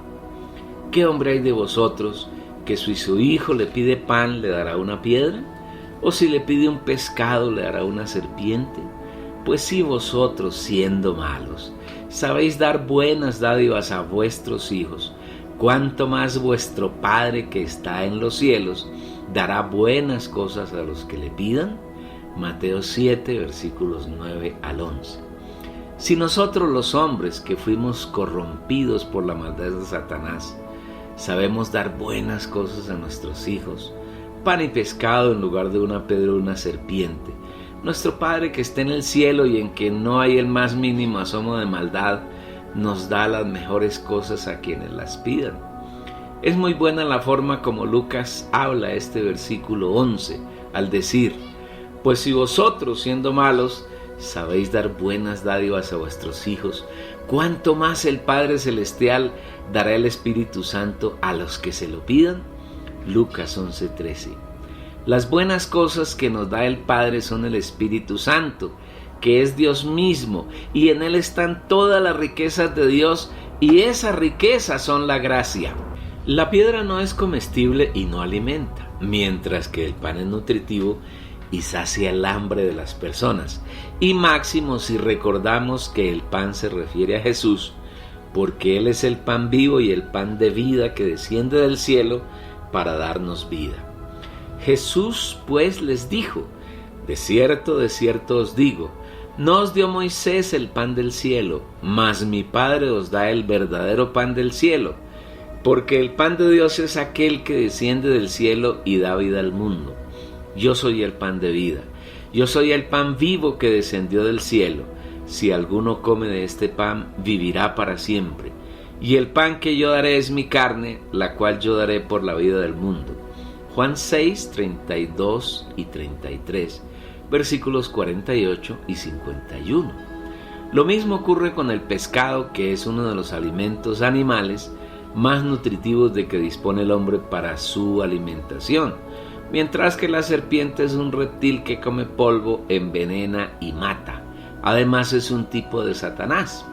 ¿Qué hombre hay de vosotros que si su hijo le pide pan le dará una piedra? ¿O si le pide un pescado le dará una serpiente? Pues si vosotros, siendo malos, sabéis dar buenas dádivas a vuestros hijos, cuánto más vuestro Padre que está en los cielos dará buenas cosas a los que le pidan. Mateo 7, versículos 9 al 11. Si nosotros los hombres que fuimos corrompidos por la maldad de Satanás, sabemos dar buenas cosas a nuestros hijos, pan y pescado en lugar de una piedra o una serpiente, nuestro Padre que está en el cielo y en que no hay el más mínimo asomo de maldad, nos da las mejores cosas a quienes las pidan. Es muy buena la forma como Lucas habla este versículo 11, al decir: pues si vosotros, siendo malos, sabéis dar buenas dádivas a vuestros hijos, ¿cuánto más el Padre Celestial dará el Espíritu Santo a los que se lo pidan? Lucas 11:13. Las buenas cosas que nos da el Padre son el Espíritu Santo, que es Dios mismo, y en Él están todas las riquezas de Dios, y esas riquezas son la gracia. La piedra no es comestible y no alimenta, mientras que el pan es nutritivo y sacia el hambre de las personas. Y máximo si recordamos que el pan se refiere a Jesús, porque Él es el pan vivo y el pan de vida que desciende del cielo para darnos vida. Jesús pues les dijo: de cierto os digo, no os dio Moisés el pan del cielo, mas mi Padre os da el verdadero pan del cielo, porque el pan de Dios es aquel que desciende del cielo y da vida al mundo. Yo soy el pan de vida, yo soy el pan vivo que descendió del cielo. Si alguno come de este pan, vivirá para siempre. Y el pan que yo daré es mi carne, la cual yo daré por la vida del mundo. Juan 6, 32 y 33, versículos 48 y 51. Lo mismo ocurre con el pescado, que es uno de los alimentos animales más nutritivos de que dispone el hombre para su alimentación, mientras que la serpiente es un reptil que come polvo, envenena y mata. Además es un tipo de Satanás.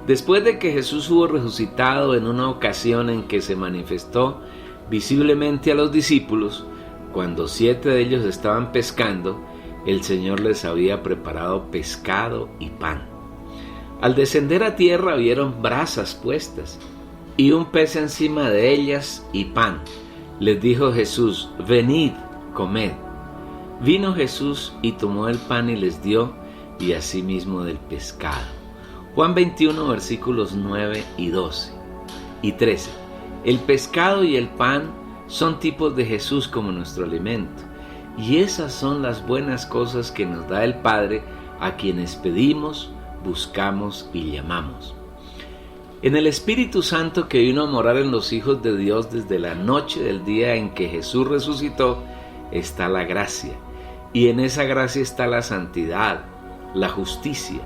Después de que Jesús hubo resucitado en una ocasión en que se manifestó visiblemente a los discípulos, cuando 7 de ellos estaban pescando, el Señor les había preparado pescado y pan. Al descender a tierra vieron brasas puestas y un pez encima de ellas y pan. Les dijo Jesús: venid, comed. Vino Jesús y tomó el pan y les dio, y asimismo del pescado. Juan 21, versículos 9 y 12 y 13. El pescado y el pan son tipos de Jesús como nuestro alimento, y esas son las buenas cosas que nos da el Padre a quienes pedimos, buscamos y llamamos. En el Espíritu Santo que vino a morar en los hijos de Dios desde la noche del día en que Jesús resucitó, está la gracia, y en esa gracia está la santidad, la justicia,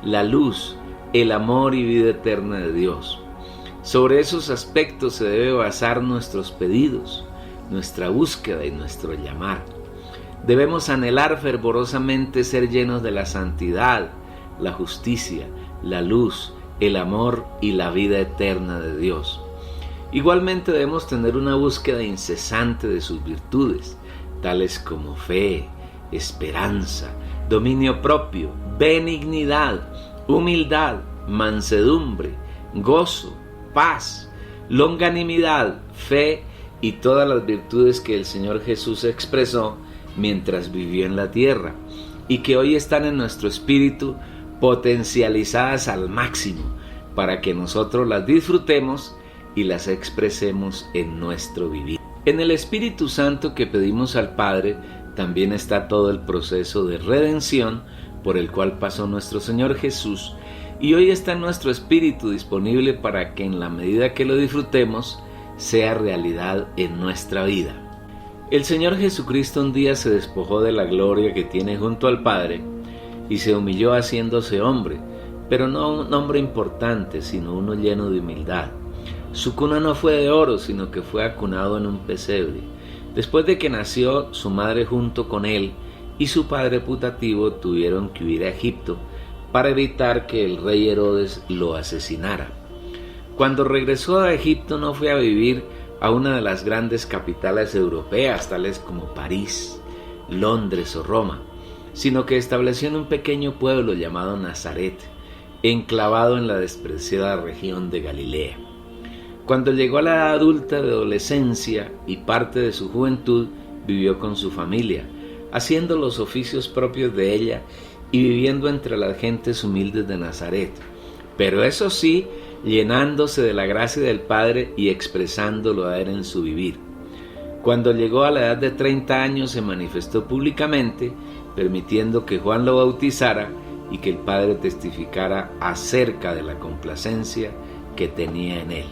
la luz, el amor y vida eterna de Dios. Sobre esos aspectos se debe basar nuestros pedidos, nuestra búsqueda y nuestro llamar. Debemos anhelar fervorosamente ser llenos de la santidad, la justicia, la luz, el amor y la vida eterna de Dios. Igualmente debemos tener una búsqueda incesante de sus virtudes, tales como fe, esperanza, dominio propio, benignidad, humildad, mansedumbre, gozo, paz, longanimidad, fe y todas las virtudes que el Señor Jesús expresó mientras vivió en la tierra y que hoy están en nuestro espíritu potencializadas al máximo para que nosotros las disfrutemos y las expresemos en nuestro vivir. En el Espíritu Santo que pedimos al Padre también está todo el proceso de redención por el cual pasó nuestro Señor Jesús, y hoy está en nuestro espíritu disponible para que en la medida que lo disfrutemos sea realidad en nuestra vida. El Señor Jesucristo un día se despojó de la gloria que tiene junto al Padre y se humilló haciéndose hombre, pero no un hombre importante, sino uno lleno de humildad. Su cuna no fue de oro, sino que fue acunado en un pesebre. Después de que nació, su madre junto con él y su padre putativo tuvieron que huir a Egipto para evitar que el rey Herodes lo asesinara. Cuando regresó a Egipto no fue a vivir a una de las grandes capitales europeas, tales como París, Londres o Roma, sino que estableció en un pequeño pueblo llamado Nazaret, enclavado en la despreciada región de Galilea. Cuando llegó a la edad adulta de adolescencia y parte de su juventud, vivió con su familia, haciendo los oficios propios de ella y viviendo entre las gentes humildes de Nazaret, pero eso sí, llenándose de la gracia del Padre y expresándolo a él en su vivir. Cuando llegó a la edad de 30 años se manifestó públicamente, permitiendo que Juan lo bautizara y que el Padre testificara acerca de la complacencia que tenía en él.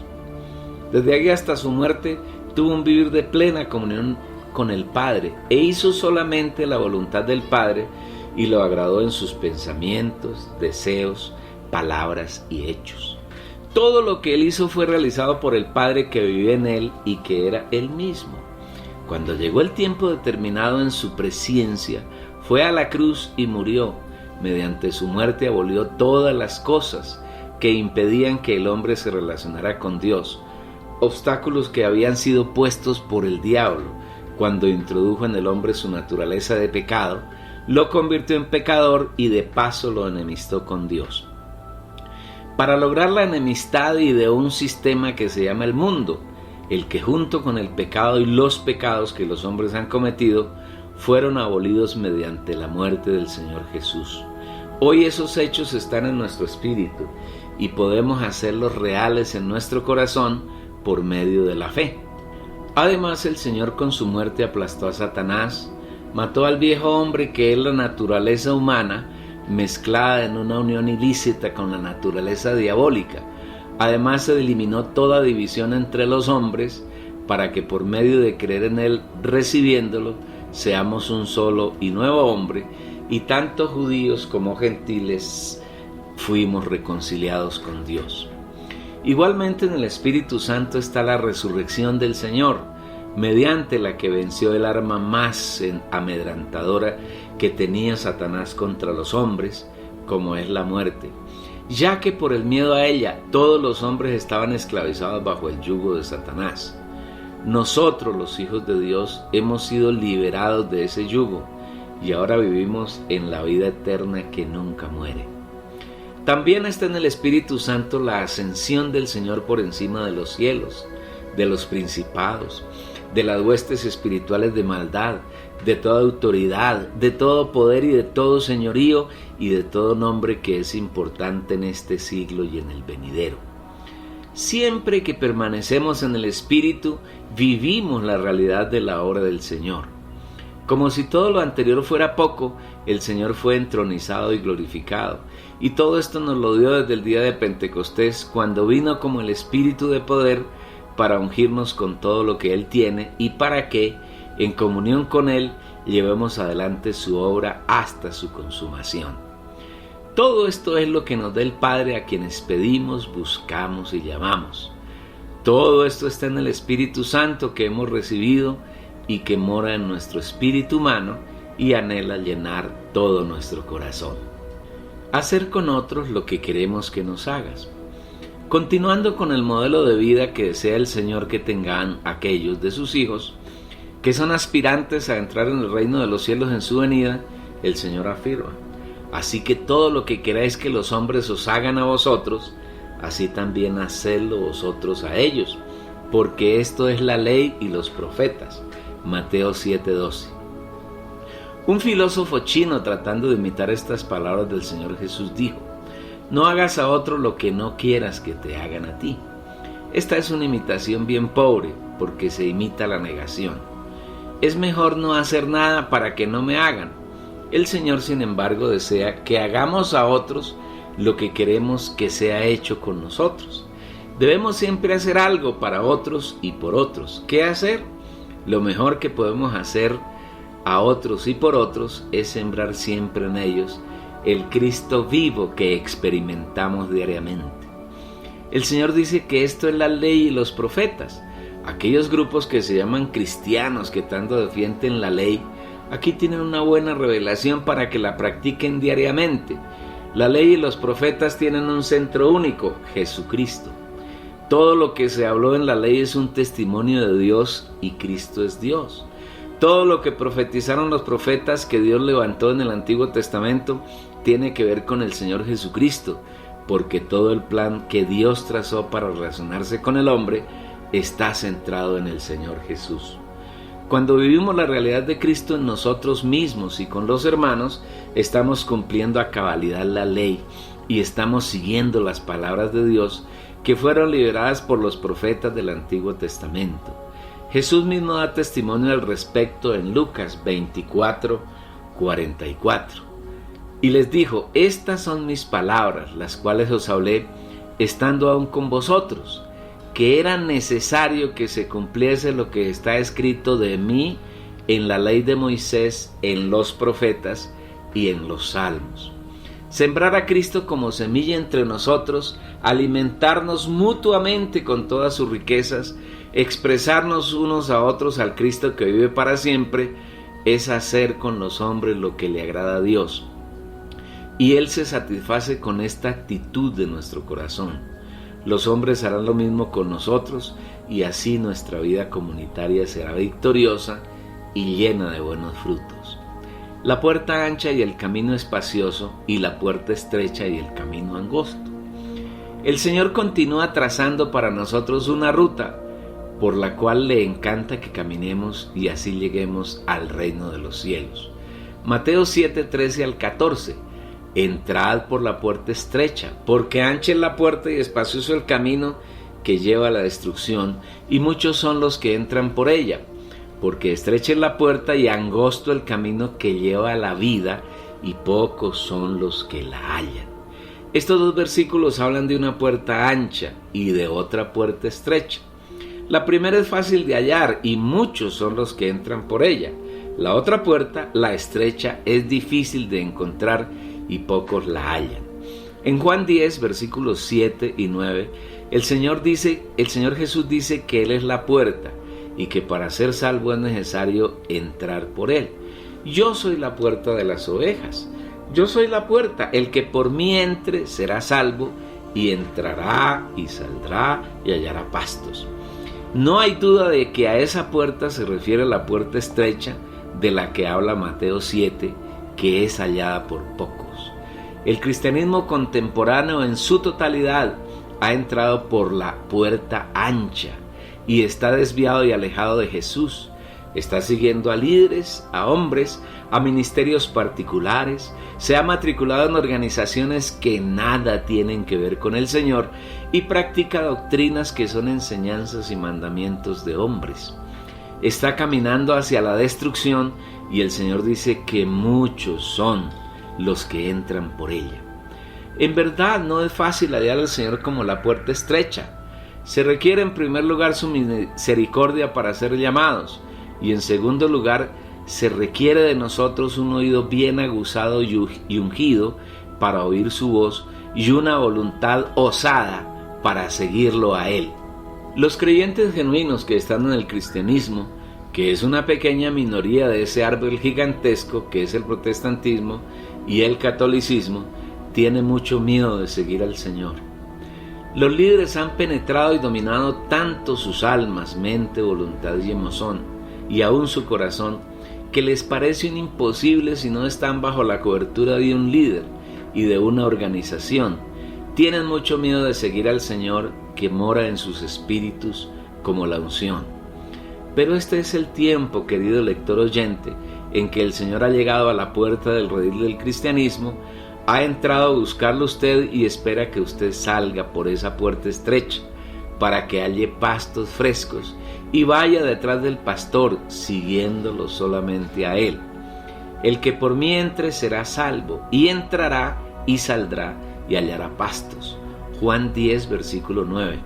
Desde allí hasta su muerte tuvo un vivir de plena comunión con el Padre e hizo solamente la voluntad del Padre y lo agradó en sus pensamientos, deseos, palabras y hechos. Todo lo que él hizo fue realizado por el Padre que vivía en él y que era él mismo. Cuando llegó el tiempo determinado en su presencia, fue a la cruz y murió. Mediante su muerte abolió todas las cosas que impedían que el hombre se relacionara con Dios, obstáculos que habían sido puestos por el diablo cuando introdujo en el hombre su naturaleza de pecado, lo convirtió en pecador y de paso lo enemistó con Dios. Para lograr la enemistad ideó un sistema que se llama el mundo, el que junto con el pecado y los pecados que los hombres han cometido fueron abolidos mediante la muerte del Señor Jesús. Hoy esos hechos están en nuestro espíritu y podemos hacerlos reales en nuestro corazón por medio de la fe. Además, el Señor con su muerte aplastó a Satanás, mató al viejo hombre que es la naturaleza humana mezclada en una unión ilícita con la naturaleza diabólica. Además, se eliminó toda división entre los hombres para que por medio de creer en él, recibiéndolo, seamos un solo y nuevo hombre, y tanto judíos como gentiles fuimos reconciliados con Dios. Igualmente en el Espíritu Santo está la resurrección del Señor, mediante la que venció el arma más amedrentadora que tenía Satanás contra los hombres, como es la muerte, ya que por el miedo a ella todos los hombres estaban esclavizados bajo el yugo de Satanás. Nosotros, los hijos de Dios, hemos sido liberados de ese yugo y ahora vivimos en la vida eterna que nunca muere. También está en el Espíritu Santo la ascensión del Señor por encima de los cielos, de los principados, de las huestes espirituales de maldad, de toda autoridad, de todo poder y de todo señorío y de todo nombre que es importante en este siglo y en el venidero. Siempre que permanecemos en el Espíritu, vivimos la realidad de la obra del Señor. Como si todo lo anterior fuera poco, el Señor fue entronizado y glorificado. Y todo esto nos lo dio desde el día de Pentecostés, cuando vino como el Espíritu de poder para ungirnos con todo lo que Él tiene y para que, en comunión con Él, llevemos adelante su obra hasta su consumación. Todo esto es lo que nos da el Padre a quienes pedimos, buscamos y llamamos. Todo esto está en el Espíritu Santo que hemos recibido y que mora en nuestro espíritu humano y anhela llenar todo nuestro corazón. Hacer con otros lo que queremos que nos hagas. Continuando con el modelo de vida que desea el Señor que tengan aquellos de sus hijos que son aspirantes a entrar en el reino de los cielos en su venida, el Señor afirma: así que todo lo que queráis que los hombres os hagan a vosotros, así también hacedlo vosotros a ellos, porque esto es la ley y los profetas. Mateo 7:12. Un filósofo chino, tratando de imitar estas palabras del Señor Jesús, dijo: no hagas a otro lo que no quieras que te hagan a ti. Esta es una imitación bien pobre, porque se imita la negación. Es mejor no hacer nada para que no me hagan. El Señor, sin embargo, desea que hagamos a otros lo que queremos que sea hecho con nosotros. Debemos siempre hacer algo para otros y por otros. ¿Qué hacer? Lo mejor que podemos hacer a otros y por otros es sembrar siempre en ellos el Cristo vivo que experimentamos diariamente. El Señor dice que esto es la ley y los profetas. Aquellos grupos que se llaman cristianos, que tanto defienden la ley, aquí tienen una buena revelación para que la practiquen diariamente. La ley y los profetas tienen un centro único: Jesucristo. Todo lo que se habló en la ley es un testimonio de Dios, y Cristo es Dios. Todo lo que profetizaron los profetas que Dios levantó en el Antiguo Testamento tiene que ver con el Señor Jesucristo, porque todo el plan que Dios trazó para relacionarse con el hombre está centrado en el Señor Jesús. Cuando vivimos la realidad de Cristo en nosotros mismos y con los hermanos, estamos cumpliendo a cabalidad la ley y estamos siguiendo las palabras de Dios que fueron liberadas por los profetas del Antiguo Testamento. Jesús mismo da testimonio al respecto en Lucas 24:44. Y les dijo: estas son mis palabras, las cuales os hablé estando aún con vosotros, que era necesario que se cumpliese lo que está escrito de mí en la ley de Moisés, en los profetas y en los salmos. Sembrar a Cristo como semilla entre nosotros, alimentarnos mutuamente con todas sus riquezas, expresarnos unos a otros al Cristo que vive para siempre, es hacer con los hombres lo que le agrada a Dios. Y Él se satisface con esta actitud de nuestro corazón. Los hombres harán lo mismo con nosotros, y así nuestra vida comunitaria será victoriosa y llena de buenos frutos. La puerta ancha y el camino espacioso, y la puerta estrecha y el camino angosto. El Señor continúa trazando para nosotros una ruta por la cual le encanta que caminemos y así lleguemos al reino de los cielos. Mateo 7:13 al 14. Entrad por la puerta estrecha, porque ancha es la puerta y espacioso el camino que lleva a la destrucción, y muchos son los que entran por ella. Porque estrecha es la puerta y angosto el camino que lleva a la vida, y pocos son los que la hallan. Estos dos versículos hablan de una puerta ancha y de otra puerta estrecha. La primera es fácil de hallar y muchos son los que entran por ella. La otra puerta, la estrecha, es difícil de encontrar y pocos la hallan. En Juan 10, versículos 7 y 9, el Señor Jesús dice que Él es la puerta y que para ser salvo es necesario entrar por Él. Yo soy la puerta de las ovejas. Yo soy la puerta. El que por mí entre será salvo, y entrará y saldrá y hallará pastos. No hay duda de que a esa puerta se refiere la puerta estrecha de la que habla Mateo 7, que es hallada por pocos. El cristianismo contemporáneo en su totalidad ha entrado por la puerta ancha y está desviado y alejado de Jesús. Está siguiendo a líderes, a hombres, a ministerios particulares, se ha matriculado en organizaciones que nada tienen que ver con el Señor y practica doctrinas que son enseñanzas y mandamientos de hombres. Está caminando hacia la destrucción y el Señor dice que muchos son los que entran por ella. En verdad no es fácil hallar al Señor como la puerta estrecha. Se requiere en primer lugar su misericordia para ser llamados, y en segundo lugar se requiere de nosotros un oído bien aguzado y ungido para oír su voz, y una voluntad osada para seguirlo a Él. Los creyentes genuinos que están en el cristianismo, que es una pequeña minoría de ese árbol gigantesco que es el protestantismo y el catolicismo, tienen mucho miedo de seguir al Señor. Los líderes han penetrado y dominado tanto sus almas, mente, voluntad y emoción, y aún su corazón, que les parece un imposible si no están bajo la cobertura de un líder y de una organización. Tienen mucho miedo de seguir al Señor que mora en sus espíritus como la unción. Pero este es el tiempo, querido lector oyente, en que el Señor ha llegado a la puerta del redil del cristianismo, ha entrado a buscarlo usted y espera que usted salga por esa puerta estrecha para que halle pastos frescos y vaya detrás del pastor siguiéndolo solamente a él. El que por mí entre será salvo, y entrará y saldrá y hallará pastos. Juan 10, versículo 9.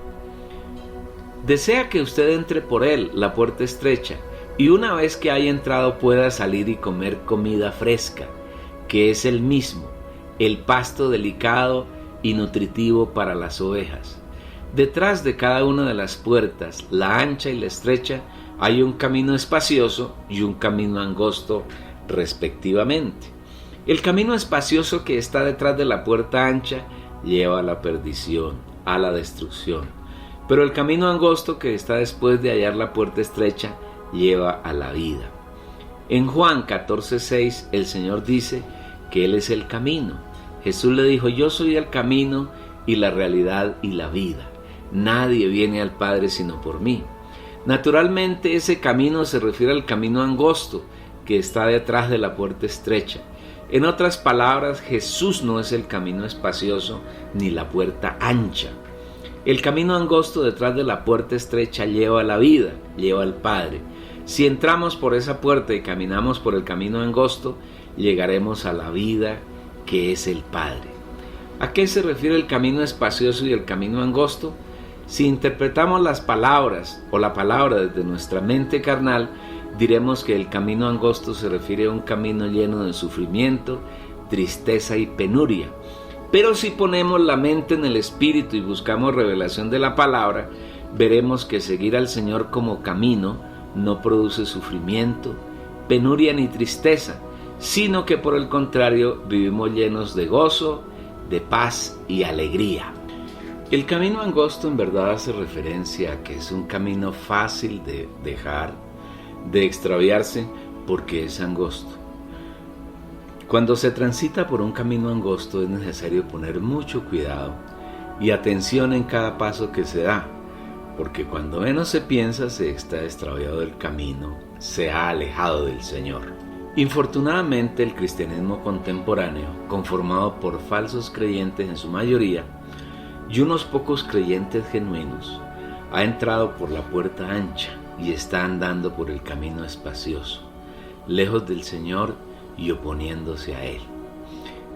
Desea que usted entre por él, la puerta estrecha, y una vez que haya entrado pueda salir y comer comida fresca, que es el mismo, el pasto delicado y nutritivo para las ovejas. Detrás de cada una de las puertas, la ancha y la estrecha, hay un camino espacioso y un camino angosto, respectivamente. El camino espacioso que está detrás de la puerta ancha lleva a la perdición, a la destrucción. Pero el camino angosto que está después de hallar la puerta estrecha lleva a la vida. En Juan 14:6 el Señor dice que Él es el camino. Jesús le dijo: yo soy el camino y la realidad y la vida. Nadie viene al Padre sino por mí. Naturalmente ese camino se refiere al camino angosto que está detrás de la puerta estrecha. En otras palabras, Jesús no es el camino espacioso ni la puerta ancha. El camino angosto detrás de la puerta estrecha lleva a la vida, lleva al Padre. Si entramos por esa puerta y caminamos por el camino angosto, llegaremos a la vida que es el Padre. ¿A qué se refiere el camino espacioso y el camino angosto? Si interpretamos las palabras o la palabra desde nuestra mente carnal, diremos que el camino angosto se refiere a un camino lleno de sufrimiento, tristeza y penuria. Pero si ponemos la mente en el espíritu y buscamos revelación de la palabra, veremos que seguir al Señor como camino no produce sufrimiento, penuria ni tristeza, sino que por el contrario vivimos llenos de gozo, de paz y alegría. El camino angosto en verdad hace referencia a que es un camino fácil de dejar, de extraviarse, porque es angosto. Cuando se transita por un camino angosto es necesario poner mucho cuidado y atención en cada paso que se da, porque cuando menos se piensa se está extraviado del camino, se ha alejado del Señor. Infortunadamente el cristianismo contemporáneo, conformado por falsos creyentes en su mayoría y unos pocos creyentes genuinos, ha entrado por la puerta ancha y está andando por el camino espacioso, lejos del Señor y oponiéndose a Él.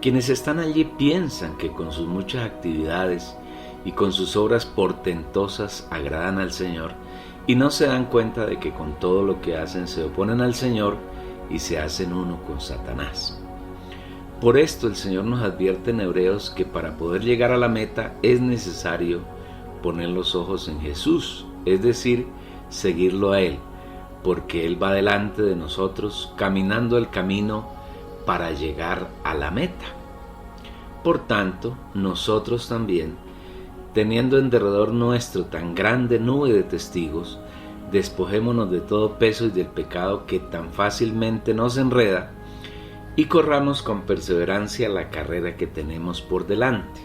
Quienes están allí piensan que con sus muchas actividades y con sus obras portentosas agradan al Señor y no se dan cuenta de que con todo lo que hacen se oponen al Señor y se hacen uno con Satanás. Por esto el Señor nos advierte en Hebreos que para poder llegar a la meta es necesario poner los ojos en Jesús, es decir, seguirlo a Él, porque Él va delante de nosotros caminando el camino para llegar a la meta. Por tanto, nosotros también, teniendo en derredor nuestro tan grande nube de testigos, despojémonos de todo peso y del pecado que tan fácilmente nos enreda, y corramos con perseverancia la carrera que tenemos por delante,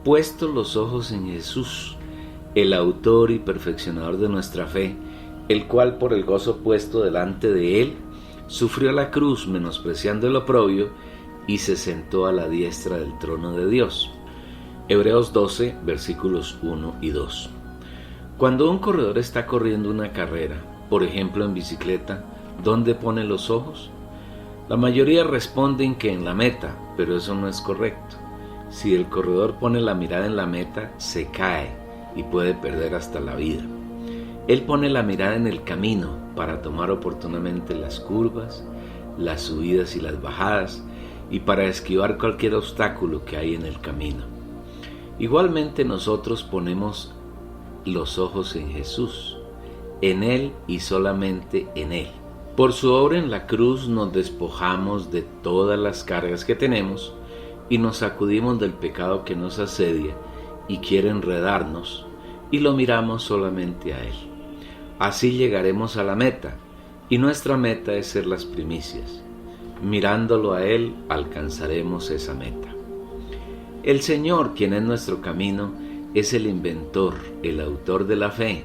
puestos los ojos en Jesús, el autor y perfeccionador de nuestra fe, el cual por el gozo puesto delante de Él, sufrió la cruz menospreciando el oprobio y se sentó a la diestra del trono de Dios. Hebreos 12, versículos 1 y 2. Cuando un corredor está corriendo una carrera, por ejemplo en bicicleta, ¿dónde pone los ojos? La mayoría responden que en la meta, pero eso no es correcto. Si el corredor pone la mirada en la meta, se cae y puede perder hasta la vida. Él pone la mirada en el camino para tomar oportunamente las curvas, las subidas y las bajadas, y para esquivar cualquier obstáculo que hay en el camino. Igualmente nosotros ponemos los ojos en Jesús, en Él y solamente en Él. Por su obra en la cruz nos despojamos de todas las cargas que tenemos y nos sacudimos del pecado que nos asedia y quiere enredarnos, y lo miramos solamente a Él. Así llegaremos a la meta, y nuestra meta es ser las primicias. Mirándolo a Él alcanzaremos esa meta. El Señor, quien es nuestro camino, es el inventor, el autor de la fe,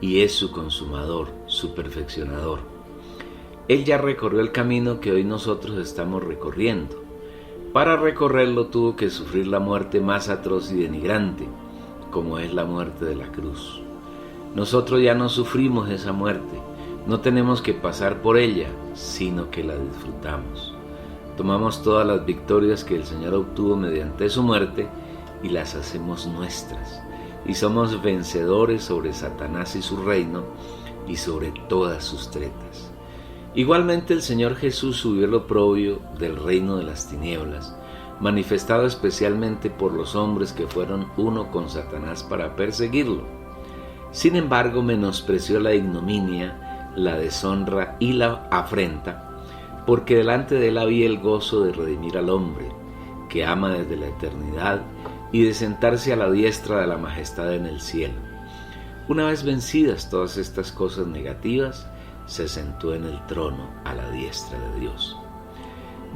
y es su consumador, su perfeccionador. Él ya recorrió el camino que hoy nosotros estamos recorriendo. Para recorrerlo tuvo que sufrir la muerte más atroz y denigrante, como es la muerte de la cruz. Nosotros ya no sufrimos esa muerte, no tenemos que pasar por ella, sino que la disfrutamos. Tomamos todas las victorias que el Señor obtuvo mediante su muerte y las hacemos nuestras, y somos vencedores sobre Satanás y su reino y sobre todas sus tretas. Igualmente el Señor Jesús subió el oprobio del reino de las tinieblas, manifestado especialmente por los hombres que fueron uno con Satanás para perseguirlo. Sin embargo, menospreció la ignominia, la deshonra y la afrenta, porque delante de él había el gozo de redimir al hombre, que ama desde la eternidad, y de sentarse a la diestra de la majestad en el cielo. Una vez vencidas todas estas cosas negativas, se sentó en el trono a la diestra de Dios.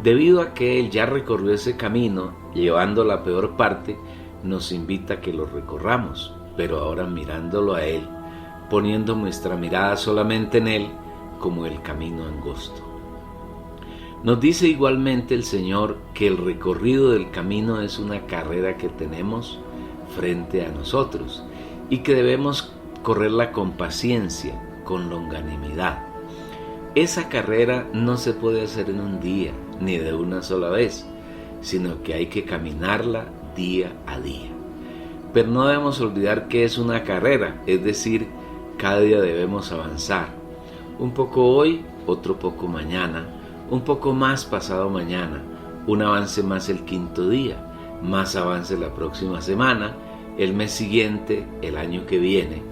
Debido a que Él ya recorrió ese camino, llevando la peor parte, nos invita a que lo recorramos, pero ahora mirándolo a Él, poniendo nuestra mirada solamente en Él, como el camino angosto. Nos dice igualmente el Señor que el recorrido del camino es una carrera que tenemos frente a nosotros y que debemos correrla con paciencia, con longanimidad. Esa carrera no se puede hacer en un día, ni de una sola vez, sino que hay que caminarla día a día. Pero no debemos olvidar que es una carrera, es decir, cada día debemos avanzar. Un poco hoy, otro poco mañana, un poco más pasado mañana, un avance más el quinto día, más avance la próxima semana, el mes siguiente, el año que viene,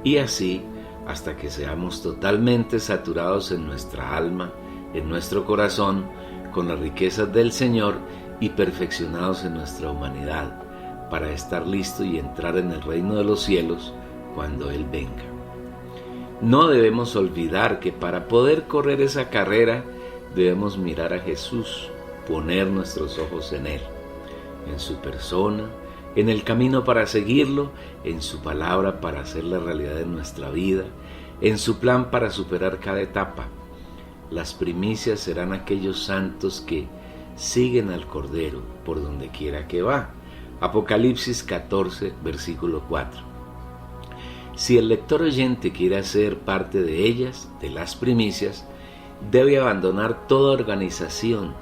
y así hasta que seamos totalmente saturados en nuestra alma, en nuestro corazón, con las riquezas del Señor y perfeccionados en nuestra humanidad, para estar listos y entrar en el reino de los cielos cuando Él venga. No debemos olvidar que para poder correr esa carrera debemos mirar a Jesús, poner nuestros ojos en Él, en su persona, en el camino para seguirlo, en su palabra para hacerla realidad en nuestra vida, en su plan para superar cada etapa. Las primicias serán aquellos santos que siguen al Cordero por donde quiera que va. Apocalipsis 14, versículo 4. Si el lector oyente quiere ser parte de ellas, de las primicias, debe abandonar toda organización,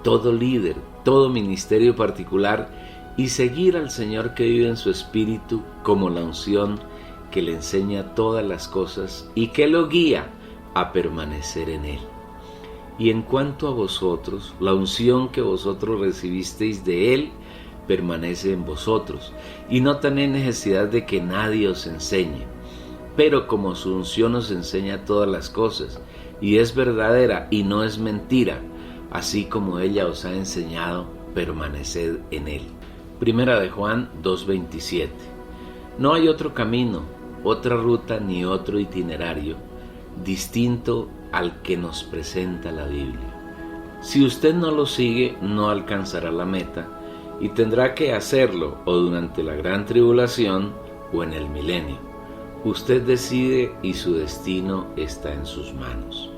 todo líder, todo ministerio particular y seguir al Señor que vive en su espíritu como la unción que le enseña todas las cosas y que lo guía a permanecer en Él. Y en cuanto a vosotros, la unción que vosotros recibisteis de Él permanece en vosotros, y no tenéis necesidad de que nadie os enseñe. Pero como su unción os enseña todas las cosas, y es verdadera y no es mentira, así como ella os ha enseñado, permaneced en Él. Primera de Juan 2:27. No hay otro camino, otra ruta ni otro itinerario distinto al que nos presenta la Biblia. Si usted no lo sigue, no alcanzará la meta y tendrá que hacerlo o durante la gran tribulación o en el milenio. Usted decide y su destino está en sus manos.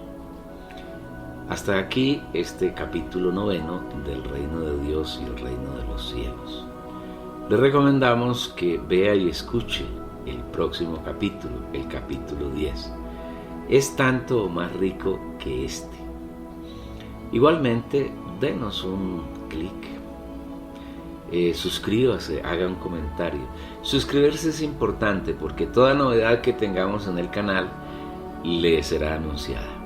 Hasta aquí este capítulo 9 del Reino de Dios y el Reino de los Cielos. Le recomendamos que vea y escuche el próximo capítulo, el capítulo 10. Es tanto o más rico que este. Igualmente, denos un clic. Suscríbase, haga un comentario. Suscribirse es importante porque toda novedad que tengamos en el canal le será anunciada.